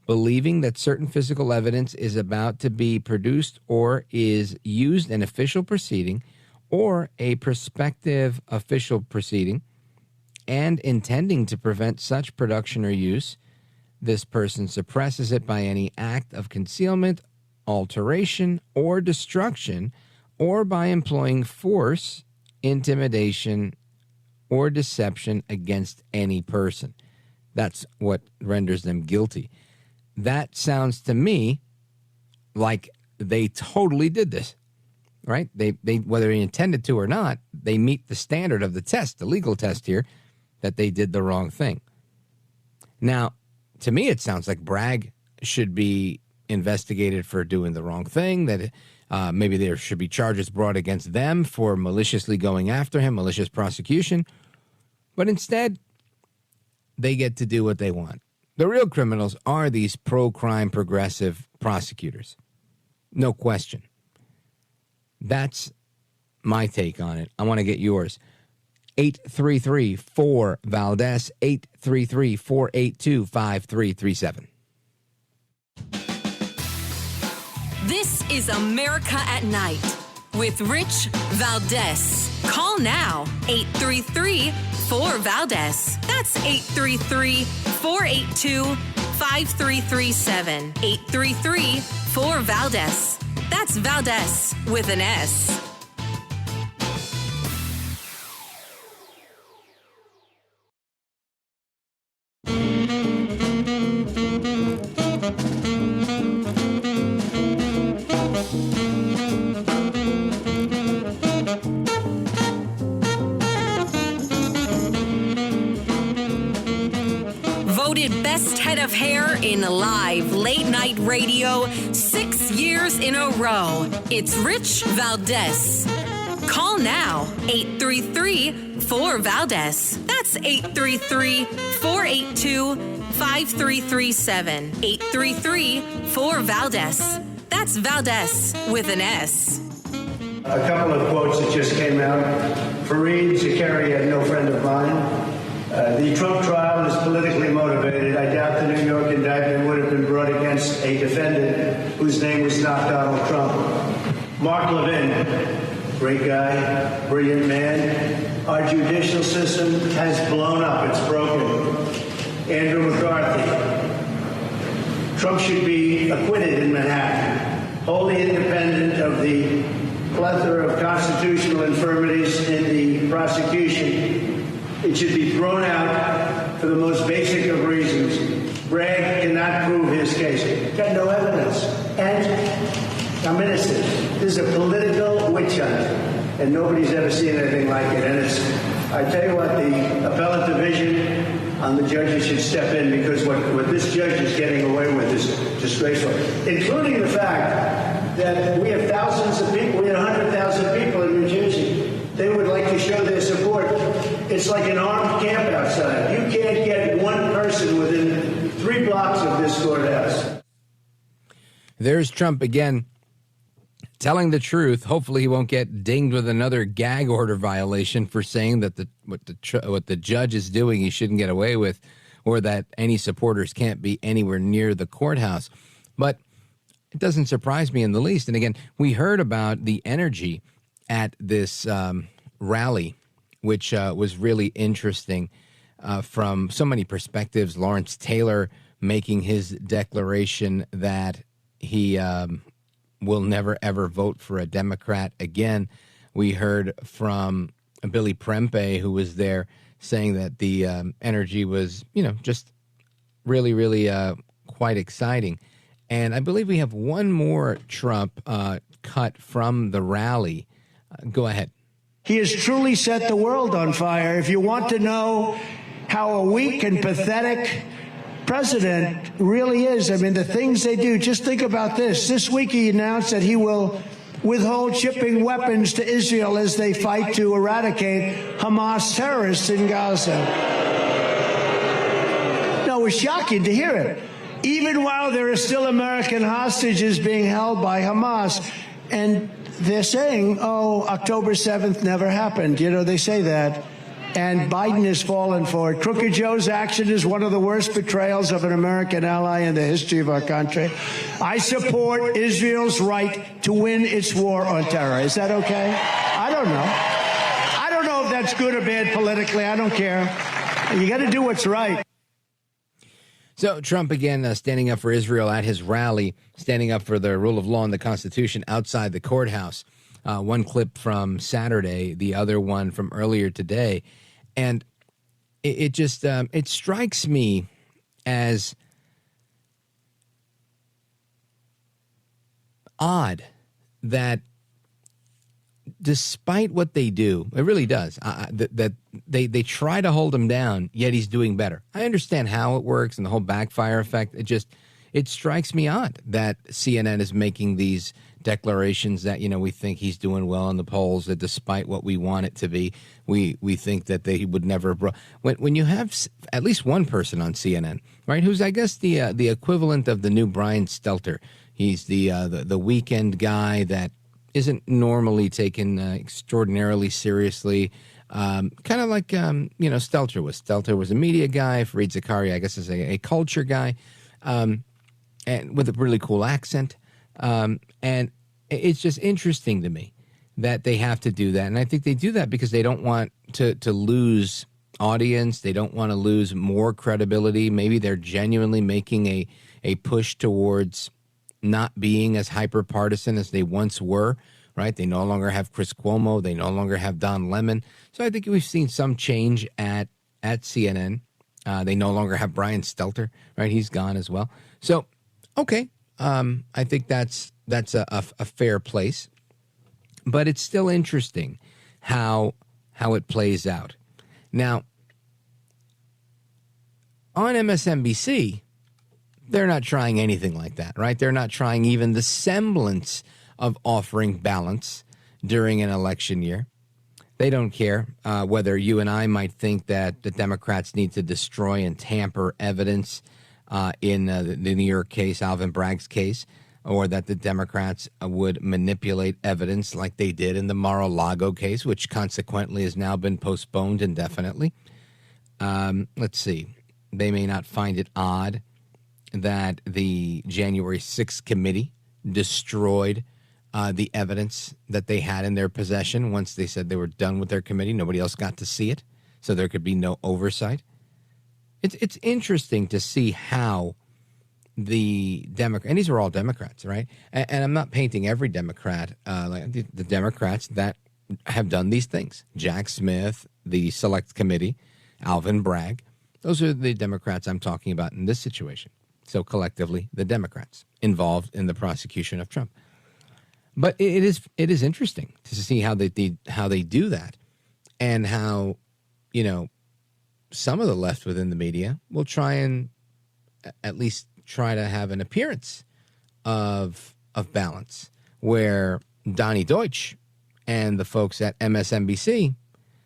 believing that certain physical evidence is about to be produced or is used in official proceeding or a prospective official proceeding, and intending to prevent such production or use, this person suppresses it by any act of concealment, alteration, or destruction, or by employing force, intimidation, or deception against any person. That's what renders them guilty. That sounds to me like they totally did this, right? They whether they intended to or not, they meet the standard of the test, the legal test here, that they did the wrong thing. Now, to me, it sounds like Bragg should be investigated for doing the wrong thing, that maybe there should be charges brought against them for maliciously going after him, malicious prosecution. But instead, they get to do what they want. The real criminals are these pro-crime progressive prosecutors. No question. That's my take on it. I want to get yours. 833-4-VALDEZ, 833-482-5337. This is America at Night with Rich Valdez. Call now, 833-4-VALDEZ. That's 833-482-5337. 833-4-VALDEZ. That's Valdez with an S. Best head of hair in live late night radio 6 years in a row. It's Rich Valdez. Call now, 833-4-VALDEZ. That's 833-482-5337. 833-4-VALDEZ. That's Valdez with an S. A couple of quotes that just came out. Fareed Zakaria, no friend of mine. The Trump trial is politically motivated. I doubt the New York indictment would have been brought against a defendant whose name was not Donald Trump. Mark Levin, great guy, brilliant man. Our judicial system has blown up. It's broken. Andrew McCarthy. Trump should be acquitted in Manhattan, wholly independent of the plethora of constitutional infirmities in the prosecution. It should be thrown out for the most basic of reasons. Gregg cannot prove his case. Got no evidence. And I'm innocent. This is a political witch hunt, and nobody's ever seen anything like it. And I tell you what, the appellate division on the judges should step in, because what this judge is getting away with is disgraceful, including the fact that we have thousands of people, we have 100,000 people in New Jersey. They would like to show their support. It's like an armed camp outside. You can't get one person within 3 blocks of this courthouse. There's Trump again, telling the truth. Hopefully he won't get dinged with another gag order violation for saying that what the judge is doing he shouldn't get away with, or that any supporters can't be anywhere near the courthouse. But it doesn't surprise me in the least. And again, we heard about the energy at this rally, which was really interesting from so many perspectives. Lawrence Taylor making his declaration that he will never, ever vote for a Democrat again. We heard from Billy Prempeh, who was there, saying that the energy was, just really, really quite exciting. And I believe we have one more Trump cut from the rally. Go ahead. He has truly set the world on fire. If you want to know how a weak and pathetic president really is, I mean, the things they do, just think about this. This week he announced that he will withhold shipping weapons to Israel as they fight to eradicate Hamas terrorists in Gaza. No, it was shocking to hear it. Even while there are still American hostages being held by Hamas, and they're saying, oh, October 7th never happened. They say that. And Biden has fallen for it. Crooked Joe's action is one of the worst betrayals of an American ally in the history of our country. I support Israel's right to win its war on terror. Is that okay? I don't know. I don't know if that's good or bad politically. I don't care. You got to do what's right. So Trump, again, standing up for Israel at his rally, standing up for the rule of law and the Constitution outside the courthouse. One clip from Saturday, the other one from earlier today. And it just it strikes me as odd that despite what they do, it really does, that they try to hold him down, yet he's doing better. I understand how it works and the whole backfire effect. It strikes me odd that CNN is making these declarations that, we think he's doing well in the polls, that despite what we want it to be, we think that they would never. When you have at least one person on CNN, right, who's, I guess, the equivalent of the new Brian Stelter. He's the weekend guy that isn't normally taken extraordinarily seriously, kind of like Stelter was. Stelter was a media guy. Fareed Zakaria, I guess, is a culture guy, and with a really cool accent. And it's just interesting to me that they have to do that. And I think they do that because they don't want to lose audience. They don't want to lose more credibility. Maybe they're genuinely making a push towards not being as hyper-partisan as they once were, right? They no longer have Chris Cuomo. They no longer have Don Lemon. So I think we've seen some change at CNN. They no longer have Brian Stelter, right? He's gone as well. So, okay. I think that's a fair place, but it's still interesting how it plays out. Now, on MSNBC, they're not trying anything like that, right? They're not trying even the semblance of offering balance during an election year. They don't care whether you and I might think that the Democrats need to destroy and tamper evidence in the New York case, Alvin Bragg's case, or that the Democrats would manipulate evidence like they did in the Mar-a-Lago case, which consequently has now been postponed indefinitely. let's see, they may not find it odd that the January 6th committee destroyed the evidence that they had in their possession once they said they were done with their committee. Nobody else got to see it, so there could be no oversight. It's interesting to see how the Democrat, and these are all Democrats, right? And I'm not painting every Democrat, like the Democrats that have done these things. Jack Smith, the Select Committee, Alvin Bragg. Those are the Democrats I'm talking about in this situation. So collectively, the Democrats involved in the prosecution of Trump. But it is interesting to see how they do that, and how, you know, some of the left within the media will try and at least try to have an appearance of balance, where Donnie Deutsch and the folks at MSNBC,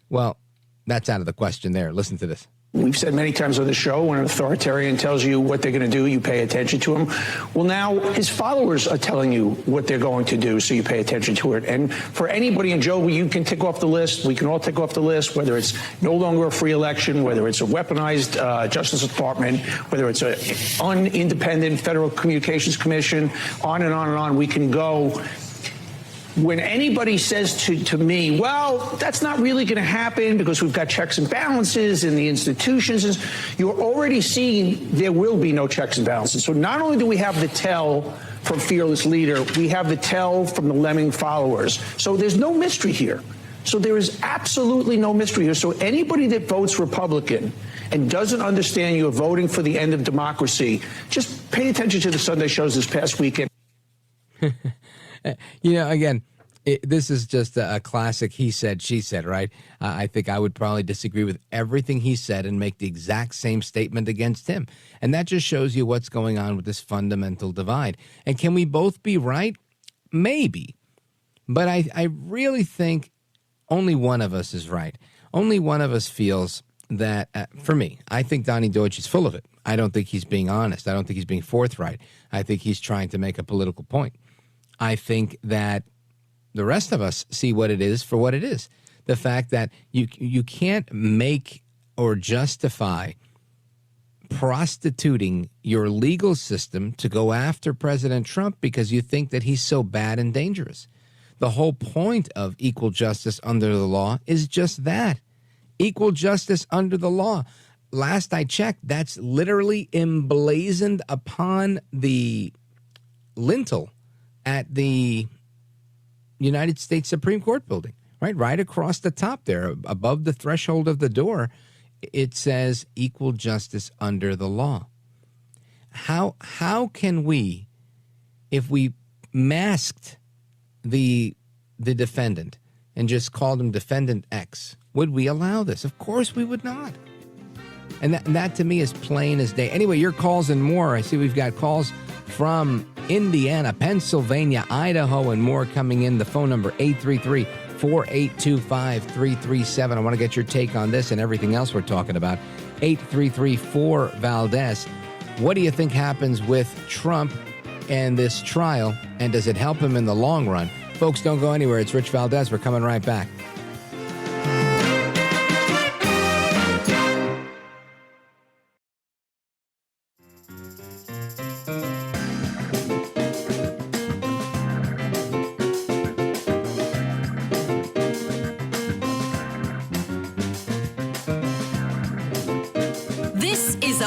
well, that's out of the question there. Listen to this. We've said many times on the show, when an authoritarian tells you what they're going to do, you pay attention to him. Well, now his followers are telling you what they're going to do, so you pay attention to it. And for anybody, and Joe, you can tick off the list. We can all tick off the list, whether it's no longer a free election, whether it's a weaponized Justice Department, whether it's an independent Federal Communications Commission, on and on and on. We can go. When anybody says to me, well, that's not really going to happen because we've got checks and balances in the institutions, you're already seeing there will be no checks and balances. So not only do we have the tell from Fearless Leader, we have the tell from the lemming followers. So there's no mystery here. So there is absolutely no mystery here. So anybody that votes Republican and doesn't understand you're voting for the end of democracy, just pay attention to the Sunday shows this past weekend. You know, again, this is just a classic he said, she said, right? I think I would probably disagree with everything he said and make the exact same statement against him. And that just shows you what's going on with this fundamental divide. And can we both be right? Maybe. But I really think only one of us is right. Only one of us feels that, for me, I think Donnie Deutsch is full of it. I don't think he's being honest. I don't think he's being forthright. I think he's trying to make a political point. I think that the rest of us see what it is for what it is. The fact that you can't make or justify prostituting your legal system to go after President Trump because you think that he's so bad and dangerous. The whole point of equal justice under the law is just that. Equal justice under the law. Last I checked, that's literally emblazoned upon the lintel at the United States Supreme Court building, right across the top there, above the threshold of the door, it says equal justice under the law. How can we, if we masked the defendant and just called him Defendant X, would we allow this? Of course we would not. And that to me is plain as day. Anyway, your calls and more. I see we've got calls from Indiana, Pennsylvania, Idaho, and more coming in. The phone number, 833-4825-337. I want to get your take on this and everything else we're talking about. 833-4-VALDEZ. What do you think happens with Trump and this trial, and does it help him in the long run? Folks, don't go anywhere. It's Rich Valdez. We're coming right back.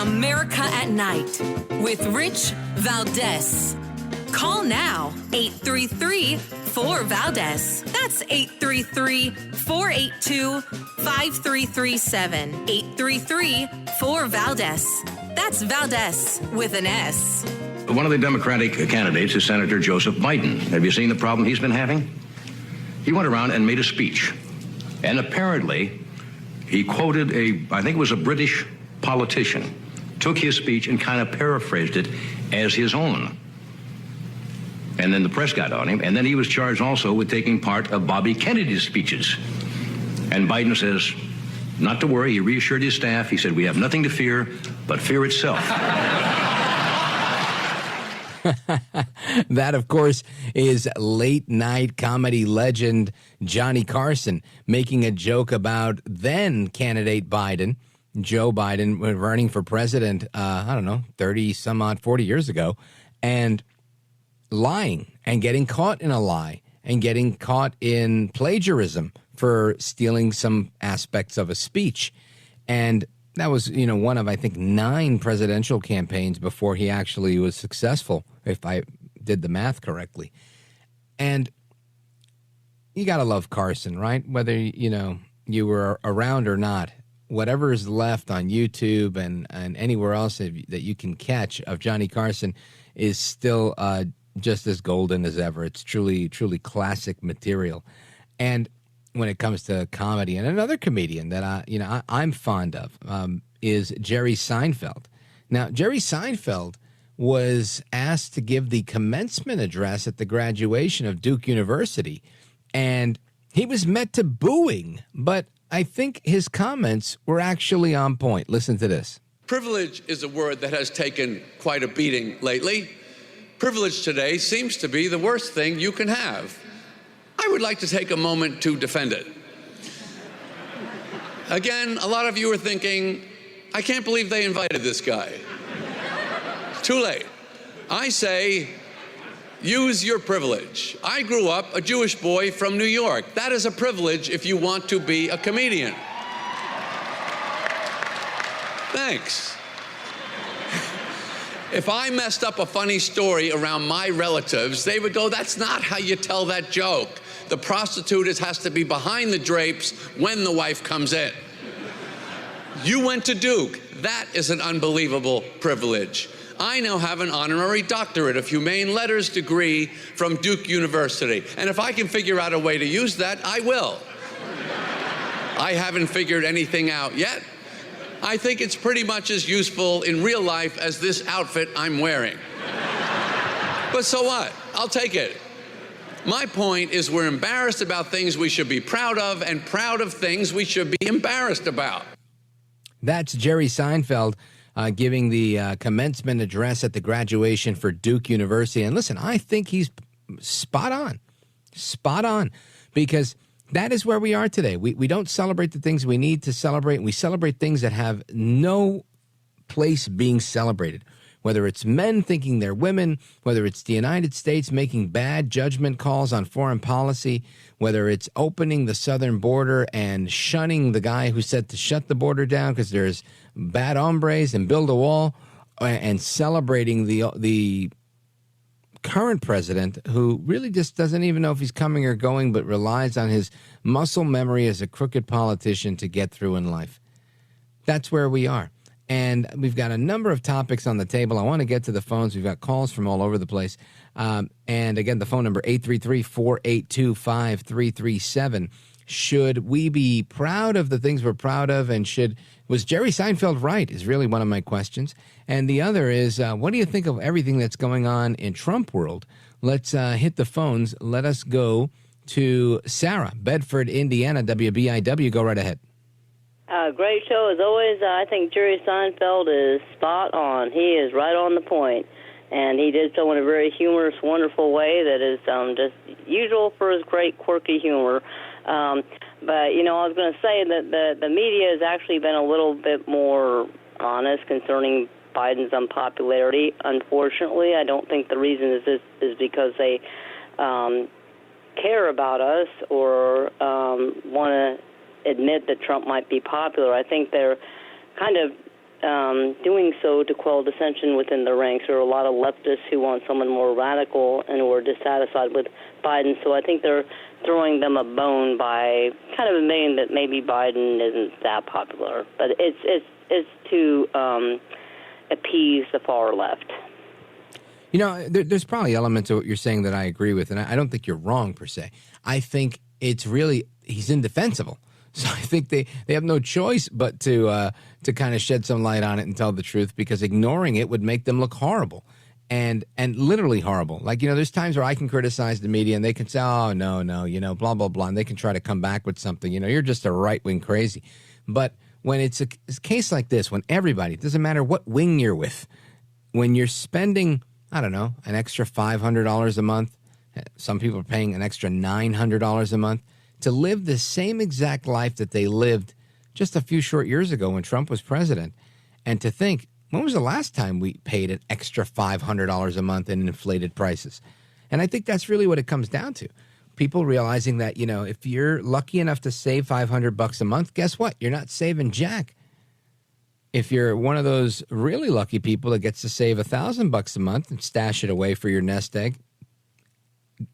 America at Night with Rich Valdez. Call now, 833-4-VALDEZ. That's 833-482-5337. 833-4-VALDEZ. That's Valdez with an S. One of the Democratic candidates is Senator Joseph Biden. Have you seen the problem he's been having? He went around and made a speech. And apparently, he quoted I think it was a British politician, took his speech and kind of paraphrased it as his own. And then the press got on him, and then he was charged also with taking part of Bobby Kennedy's speeches. And Biden says, not to worry, he reassured his staff. He said, we have nothing to fear but fear itself. That, of course, is late-night comedy legend Johnny Carson making a joke about then-candidate Biden Joe Biden running for president, 30 some odd, 40 years ago, and lying and getting caught in a lie and getting caught in plagiarism for stealing some aspects of a speech. And that was, one of, I think, 9 presidential campaigns before he actually was successful, if I did the math correctly. And you got to love Carson, right? Whether, you were around or not, whatever is left on YouTube and anywhere else that you can catch of Johnny Carson is still just as golden as ever. It's truly, truly classic material. And when it comes to comedy, and another comedian that I'm fond of is Jerry Seinfeld. Now, Jerry Seinfeld was asked to give the commencement address at the graduation of Duke University, and he was met to booing, but I think his comments were actually on point. Listen to this. Privilege is a word that has taken quite a beating lately. Privilege today seems to be the worst thing you can have. I would like to take a moment to defend it. Again, a lot of you are thinking, I can't believe they invited this guy. Too late. I say, use your privilege. I grew up a Jewish boy from New York. That is a privilege if you want to be a comedian. Thanks. If I messed up a funny story around my relatives, they would go, that's not how you tell that joke. The prostitute has to be behind the drapes when the wife comes in. You went to Duke. That is an unbelievable privilege. I now have an honorary doctorate of humane letters degree from Duke University. And if I can figure out a way to use that, I will. I haven't figured anything out yet. I think it's pretty much as useful in real life as this outfit I'm wearing. But so what? I'll take it. My point is we're embarrassed about things we should be proud of and proud of things we should be embarrassed about. That's Jerry Seinfeld giving the commencement address at the graduation for Duke University. And listen, I think he's spot on, because that is where we are today. We don't celebrate the things we need to celebrate. We celebrate things that have no place being celebrated, whether it's men thinking they're women, whether it's the United States making bad judgment calls on foreign policy, whether it's opening the southern border and shunning the guy who said to shut the border down because there's bad hombres and build a wall, and celebrating the current president who really just doesn't even know if he's coming or going, but relies on his muscle memory as a crooked politician to get through in life. That's where we are. And we've got a number of topics on the table. I want to get to the phones. We've got calls from all over the place. And again, the phone number, 833-482-5337. Should we be proud of the things we're proud of? And was Jerry Seinfeld right is really one of my questions. And the other is, what do you think of everything that's going on in Trump world? Let's hit the phones. Let us go to Sarah, Bedford, Indiana, WBIW. Go right ahead. Great show as always. I think Jerry Seinfeld is spot on. He is right on the point, and he did so in a very humorous, wonderful way that is just usual for his great, quirky humor. But, I was going to say that the media has actually been a little bit more honest concerning Biden's unpopularity. Unfortunately, I don't think the reason is because they care about us or want to admit that Trump might be popular. I think they're kind of doing so to quell dissension within the ranks. There are a lot of leftists who want someone more radical and who are dissatisfied with Biden. So I think they're throwing them a bone by kind of admitting that maybe Biden isn't that popular. But it's to appease the far left. There's probably elements of what you're saying that I agree with, and I don't think you're wrong per se. I think it's really he's indefensible. So I think they have no choice but to kind of shed some light on it and tell the truth, because ignoring it would make them look horrible and literally horrible. Like, there's times where I can criticize the media and they can say, oh, no, blah, blah, blah. And they can try to come back with something. You're just a right-wing crazy. But when it's a case like this, when everybody, it doesn't matter what wing you're with, when you're spending, I don't know, an extra $500 a month, some people are paying an extra $900 a month, to live the same exact life that they lived just a few short years ago when Trump was president. And to think, when was the last time we paid an extra $500 a month in inflated prices? And I think that's really what it comes down to. People realizing that, if you're lucky enough to save $500 a month, guess what? You're not saving jack. If you're one of those really lucky people that gets to save $1,000 a month and stash it away for your nest egg,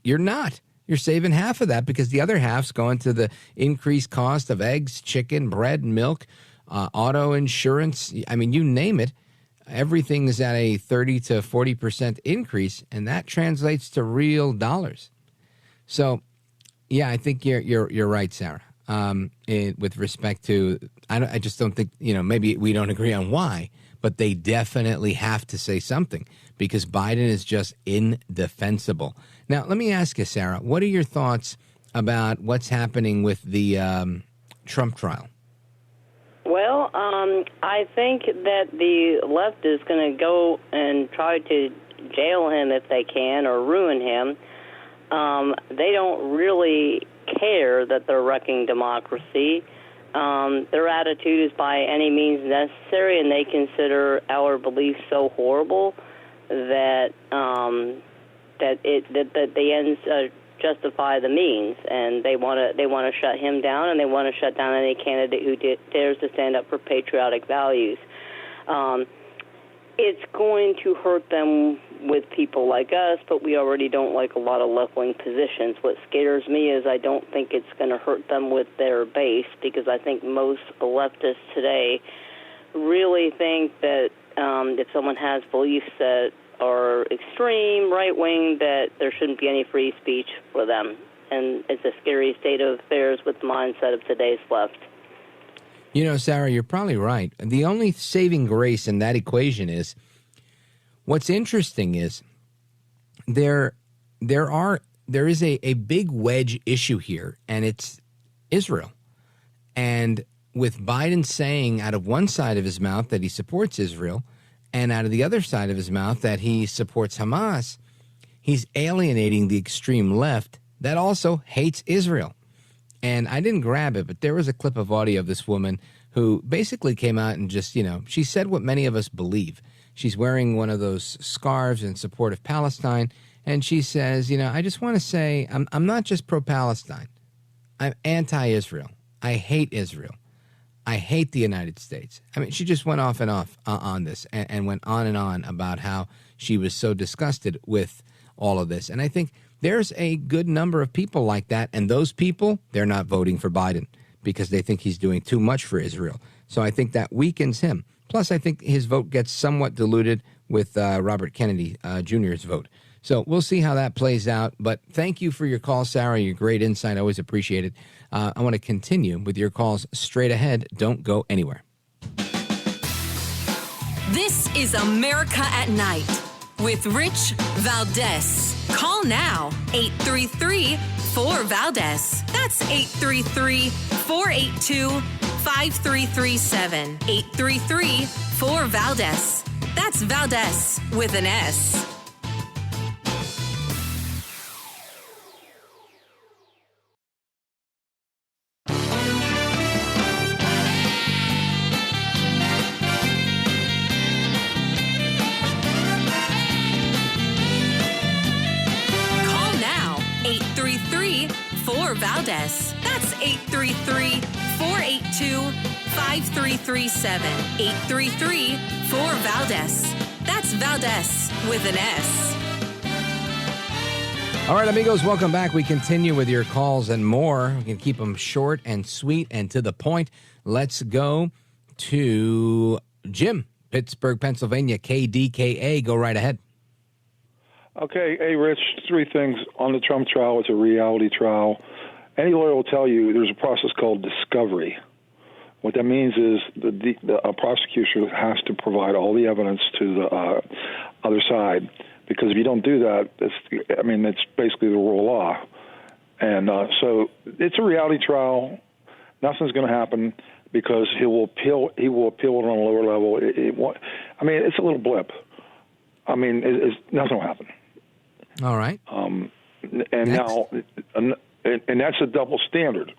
you're not. You're saving half of that because the other half's going to the increased cost of eggs, chicken, bread, milk, auto insurance. I mean, you name it. Everything is at a 30 to 40% increase, and that translates to real dollars. So, yeah, I think you're right, Sarah. With respect to, I just don't think, maybe we don't agree on why, but they definitely have to say something because Biden is just indefensible. Now, let me ask you, Sarah, what are your thoughts about what's happening with the Trump trial? Well, I think that the left is going to go and try to jail him if they can or ruin him. They don't really care that they're wrecking democracy. Their attitude is by any means necessary, and they consider our beliefs so horrible that the ends justify the means, and they want to shut him down, and they want to shut down any candidate who dares to stand up for patriotic values. It's going to hurt them with people like us, but we already don't like a lot of left-wing positions. What scares me is I don't think it's going to hurt them with their base, because I think most leftists today really think that if someone has beliefs that are extreme, right-wing, that there shouldn't be any free speech for them. And it's a scary state of affairs with the mindset of today's left. Sarah, you're probably right. The only saving grace in that equation is, what's interesting is there is a big wedge issue here, and it's Israel. And with Biden saying out of one side of his mouth that he supports Israel, and out of the other side of his mouth that he supports Hamas, he's alienating the extreme left that also hates Israel. And I didn't grab it, but there was a clip of audio of this woman who basically came out and just, she said what many of us believe. She's wearing one of those scarves in support of Palestine, and she says, I just want to say I'm not just pro-Palestine. I'm anti-Israel. I hate Israel. I hate the United States. I mean, she just went off and off on this and went on and on about how she was so disgusted with all of this. And I think there's a good number of people like that, and those people, they're not voting for Biden because they think he's doing too much for Israel. So I think that weakens him. Plus, I think his vote gets somewhat diluted with Robert Kennedy Jr.'s vote. So we'll see how that plays out. But thank you for your call, Sarah. Your great insight. I always appreciate it. I want to continue with your calls straight ahead. Don't go anywhere. This is America at Night with Rich Valdez. Call now, 833-4-VALDEZ. That's 833-482-5337. 833-4-VALDEZ. That's Valdez with an S. Valdez. That's 833-482-5337. 833-4-VALDEZ. That's Valdez with an S. All right, amigos, welcome back. We continue with your calls and more. We can keep them short and sweet and to the point. Let's go to Jim, Pittsburgh, Pennsylvania, KDKA. Go right ahead. Okay. Hey, Rich, three things on the Trump trial. It's a reality trial. Any lawyer will tell you there's a process called discovery. What that means is a prosecutor has to provide all the evidence to the other side, because if you don't do that, it's basically the rule of law. And so it's a reality trial. Nothing's going to happen because he will appeal it on a lower level. It's a little blip. Nothing will happen. All right. And that's a double standard.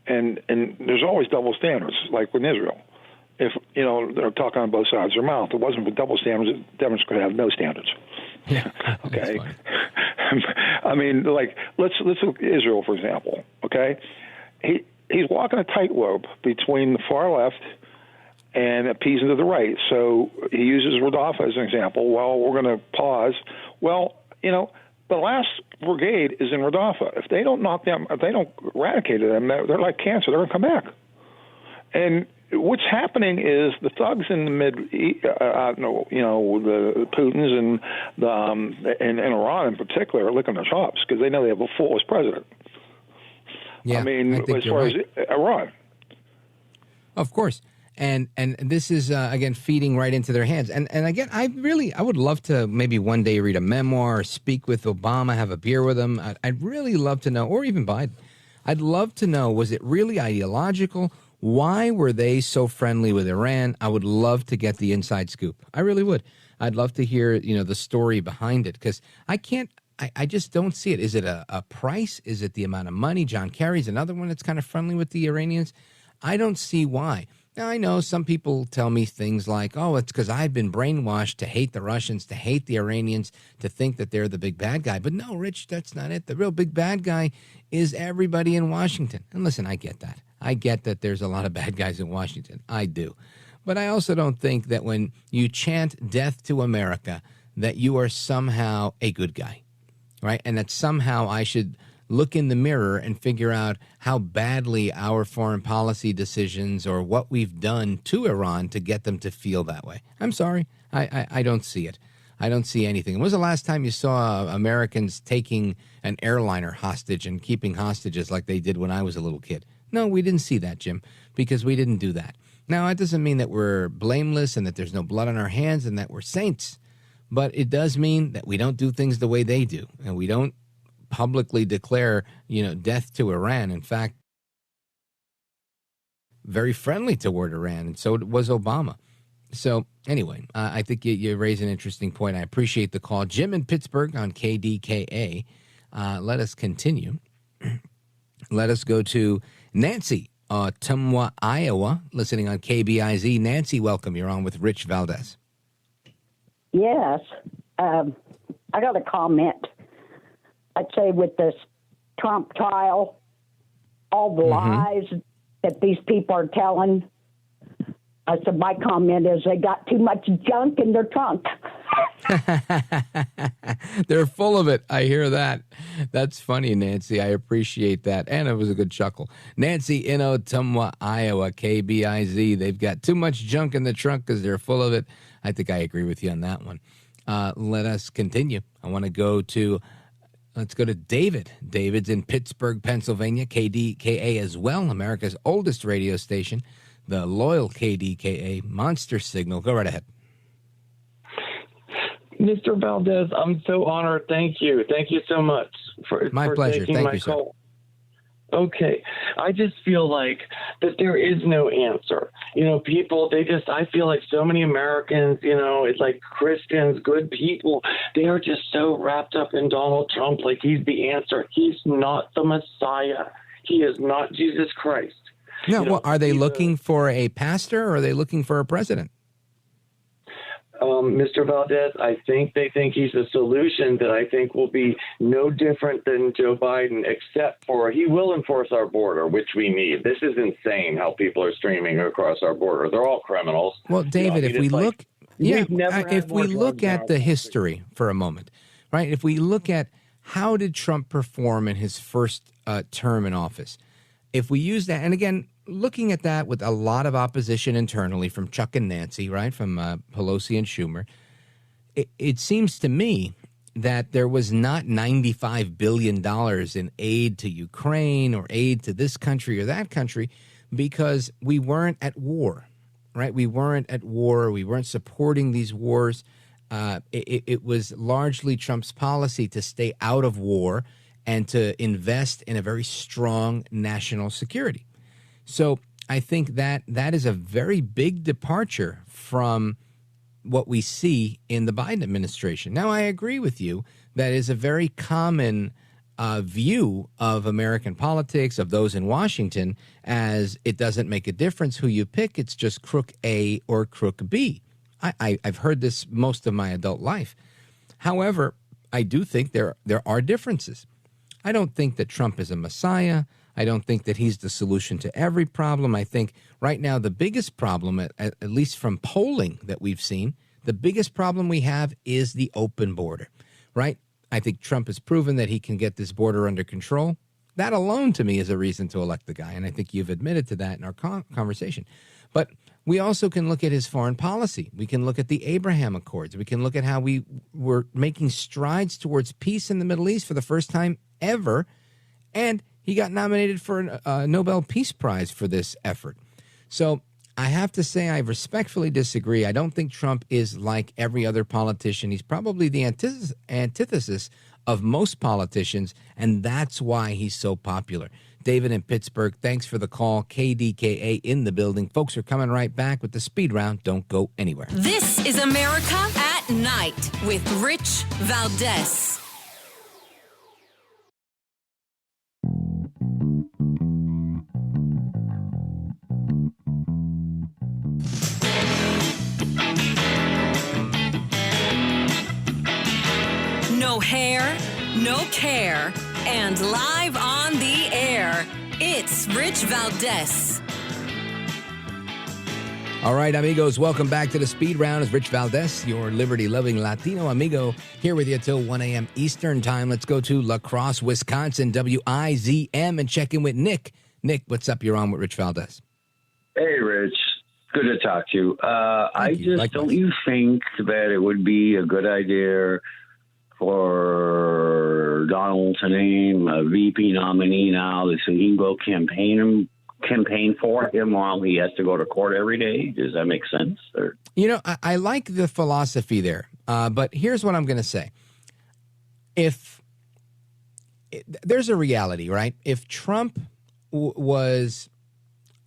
and there's always double standards, like with Israel. If they're talking on both sides of their mouth, if it wasn't for double standards, Democrats could have no standards. Yeah. Okay. I mean, like let's look at Israel for example. Okay, he's walking a tightrope between the far left and appeasing to the right. So he uses Rafah as an example. Well, we're going to pause. Well, the last brigade is in Rafah. If they don't knock them, if they don't eradicate them, they're like cancer. They're going to come back. And what's happening is the thugs in the the Putins and and Iran in particular are licking their chops because they know they have a flawless president. Yeah, I mean, as far as Iran. Of course. And this is, again, feeding right into their hands. And again, I would love to maybe one day read a memoir, speak with Obama, have a beer with him. I'd really love to know, or even Biden. I'd love to know, was it really ideological? Why were they so friendly with Iran? I would love to get the inside scoop. I really would. I'd love to hear, the story behind it, because I just don't see it. Is it a price? Is it the amount of money? John Kerry's another one that's kind of friendly with the Iranians. I don't see why. Now, I know some people tell me things like, oh, it's because I've been brainwashed to hate the Russians, to hate the Iranians, to think that they're the big bad guy. But no, Rich, that's not it. The real big bad guy is everybody in Washington. And listen, I get that. I get that there's a lot of bad guys in Washington. I do. But I also don't think that when you chant death to America, that you are somehow a good guy, right? And that somehow I should look in the mirror and figure out how badly our foreign policy decisions or what we've done to Iran to get them to feel that way. I'm sorry. I don't see it. I don't see anything. When was the last time you saw Americans taking an airliner hostage and keeping hostages like they did when I was a little kid? No, we didn't see that, Jim, because we didn't do that. Now, that doesn't mean that we're blameless and that there's no blood on our hands and that we're saints. But it does mean that we don't do things the way they do, and we don't publicly declare, death to Iran. In fact, very friendly toward Iran, and so was Obama. So anyway, I think you raise an interesting point. I appreciate the call. Jim in Pittsburgh on KDKA. Let us continue. Let us go to Nancy, Ottumwa, Iowa, listening on KBIZ. Nancy, welcome. You're on with Rich Valdez. Yes. I got a comment. I'd say with this Trump trial, all the lies that these people are telling, I said my comment is they got too much junk in their trunk. They're full of it. I hear that. That's funny, Nancy. I appreciate that. And it was a good chuckle. Nancy in Ottumwa, Iowa, KBIZ. They've got too much junk in the trunk because they're full of it. I think I agree with you on that one. Let us continue. I want to go to... Let's go to David. David's in Pittsburgh, Pennsylvania, KDKA as well, America's oldest radio station, the loyal KDKA monster signal. Go right ahead. Mr. Valdez, I'm so honored. Thank you. Thank you so much for pleasure. Taking Thank my you, sir. call. Okay. I just feel like that there is no answer. People, I feel like so many Americans, it's like Christians, good people, they are just so wrapped up in Donald Trump like he's the answer. He's not the Messiah. He is not Jesus Christ. No, well, are they looking for a pastor or are they looking for a president? Mr. Valdez, I think they think he's a solution that I think will be no different than Joe Biden, except for he will enforce our border, which we need. This is insane how people are streaming across our border. They're all criminals. Well, David, if we look, if we look at the history for a moment, right? If we look at how did Trump perform in his first term in office, if we use that, and again, looking at that with a lot of opposition internally from Chuck and Nancy, right, from Pelosi and Schumer, it seems to me that there was not $95 billion in aid to Ukraine or aid to this country or that country because we weren't at war, right? We weren't at war. We weren't supporting these wars. It was largely Trump's policy to stay out of war and to invest in a very strong national security. So I think that is a very big departure from what we see in the Biden administration. Now, I agree with you. That is a very common view of American politics, of those in Washington, as it doesn't make a difference who you pick. It's just crook A or crook B. I've heard this most of my adult life. However, I do think there are differences. I don't think that Trump is a messiah. I don't think that he's the solution to every problem. I think right now the biggest problem, at least from polling that we've seen, the biggest problem we have is the open border, right? I think Trump has proven that he can get this border under control. That alone, to me, is a reason to elect the guy, and I think you've admitted to that in our conversation. But we also can look at his foreign policy. We can look at the Abraham Accords. We can look at how we were making strides towards peace in the Middle East for the first time ever, and he got nominated for a Nobel Peace Prize for this effort. So I have to say I respectfully disagree. I don't think Trump is like every other politician. He's probably the antithesis of most politicians, and that's why he's so popular. David in Pittsburgh, thanks for the call. KDKA in the building. Folks are coming right back with the speed round. Don't go anywhere. This is America at Night with Rich Valdez. No hair, no care, and live on the air, it's Rich Valdez. All right, amigos, welcome back to the Speed Round. It's Rich Valdez, your liberty-loving Latino amigo, here with you till 1 a.m. Eastern Time. Let's go to La Crosse, Wisconsin, WIZM, and check in with Nick. Nick, what's up? You're on with Rich Valdez. Hey, Rich. Good to talk to you. Likewise. Don't you think that it would be a good idea for Donald to name a VP nominee now so he can go campaign for him while he has to go to court every day? Does that make sense? Or? You know, I like the philosophy there, but here's what I'm going to say. There's a reality, right? If Trump was,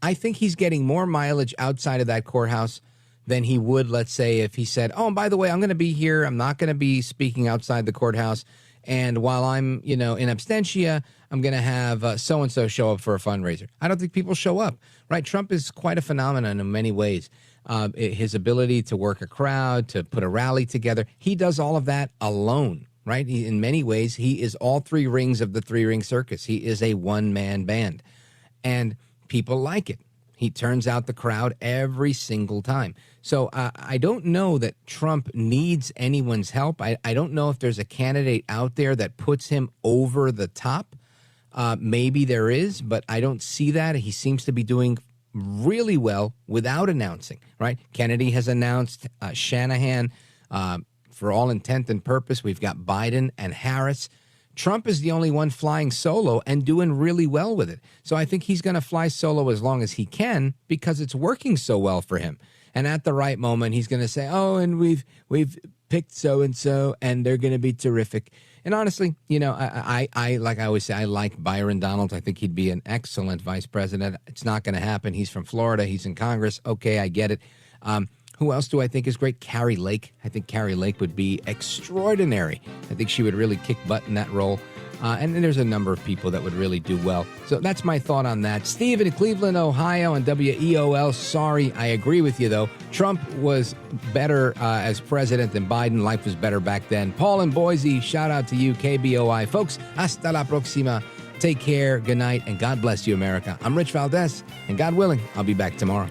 I think he's getting more mileage outside of that courthouse than he would, let's say, if he said, oh, and by the way, I'm going to be here. I'm not going to be speaking outside the courthouse. And while I'm, in absentia, I'm going to have so-and-so show up for a fundraiser. I don't think people show up, right? Trump is quite a phenomenon in many ways. His ability to work a crowd, to put a rally together, he does all of that alone, right? In many ways, he is all three rings of the three-ring circus. He is a one-man band, and people like it. He turns out the crowd every single time. So I don't know that Trump needs anyone's help. I don't know if there's a candidate out there that puts him over the top. Maybe there is, but I don't see that. He seems to be doing really well without announcing, right? Kennedy has announced Shanahan. For all intent and purpose, we've got Biden and Harris. Trump is the only one flying solo and doing really well with it. So I think he's going to fly solo as long as he can because it's working so well for him. And at the right moment, he's going to say, oh, and we've picked so-and-so, and they're going to be terrific. And honestly, I like I always say, I like Byron Donalds. I think he'd be an excellent vice president. It's not going to happen. He's from Florida. He's in Congress. Okay, I get it. Who else do I think is great? Carrie Lake. I think Carrie Lake would be extraordinary. I think she would really kick butt in that role. And then there's a number of people that would really do well. So that's my thought on that. Steve in Cleveland, Ohio, and WEOL. Sorry, I agree with you, though. Trump was better as president than Biden. Life was better back then. Paul in Boise, shout out to you, KBOI. Folks, hasta la próxima. Take care, good night, and God bless you, America. I'm Rich Valdez, and God willing, I'll be back tomorrow.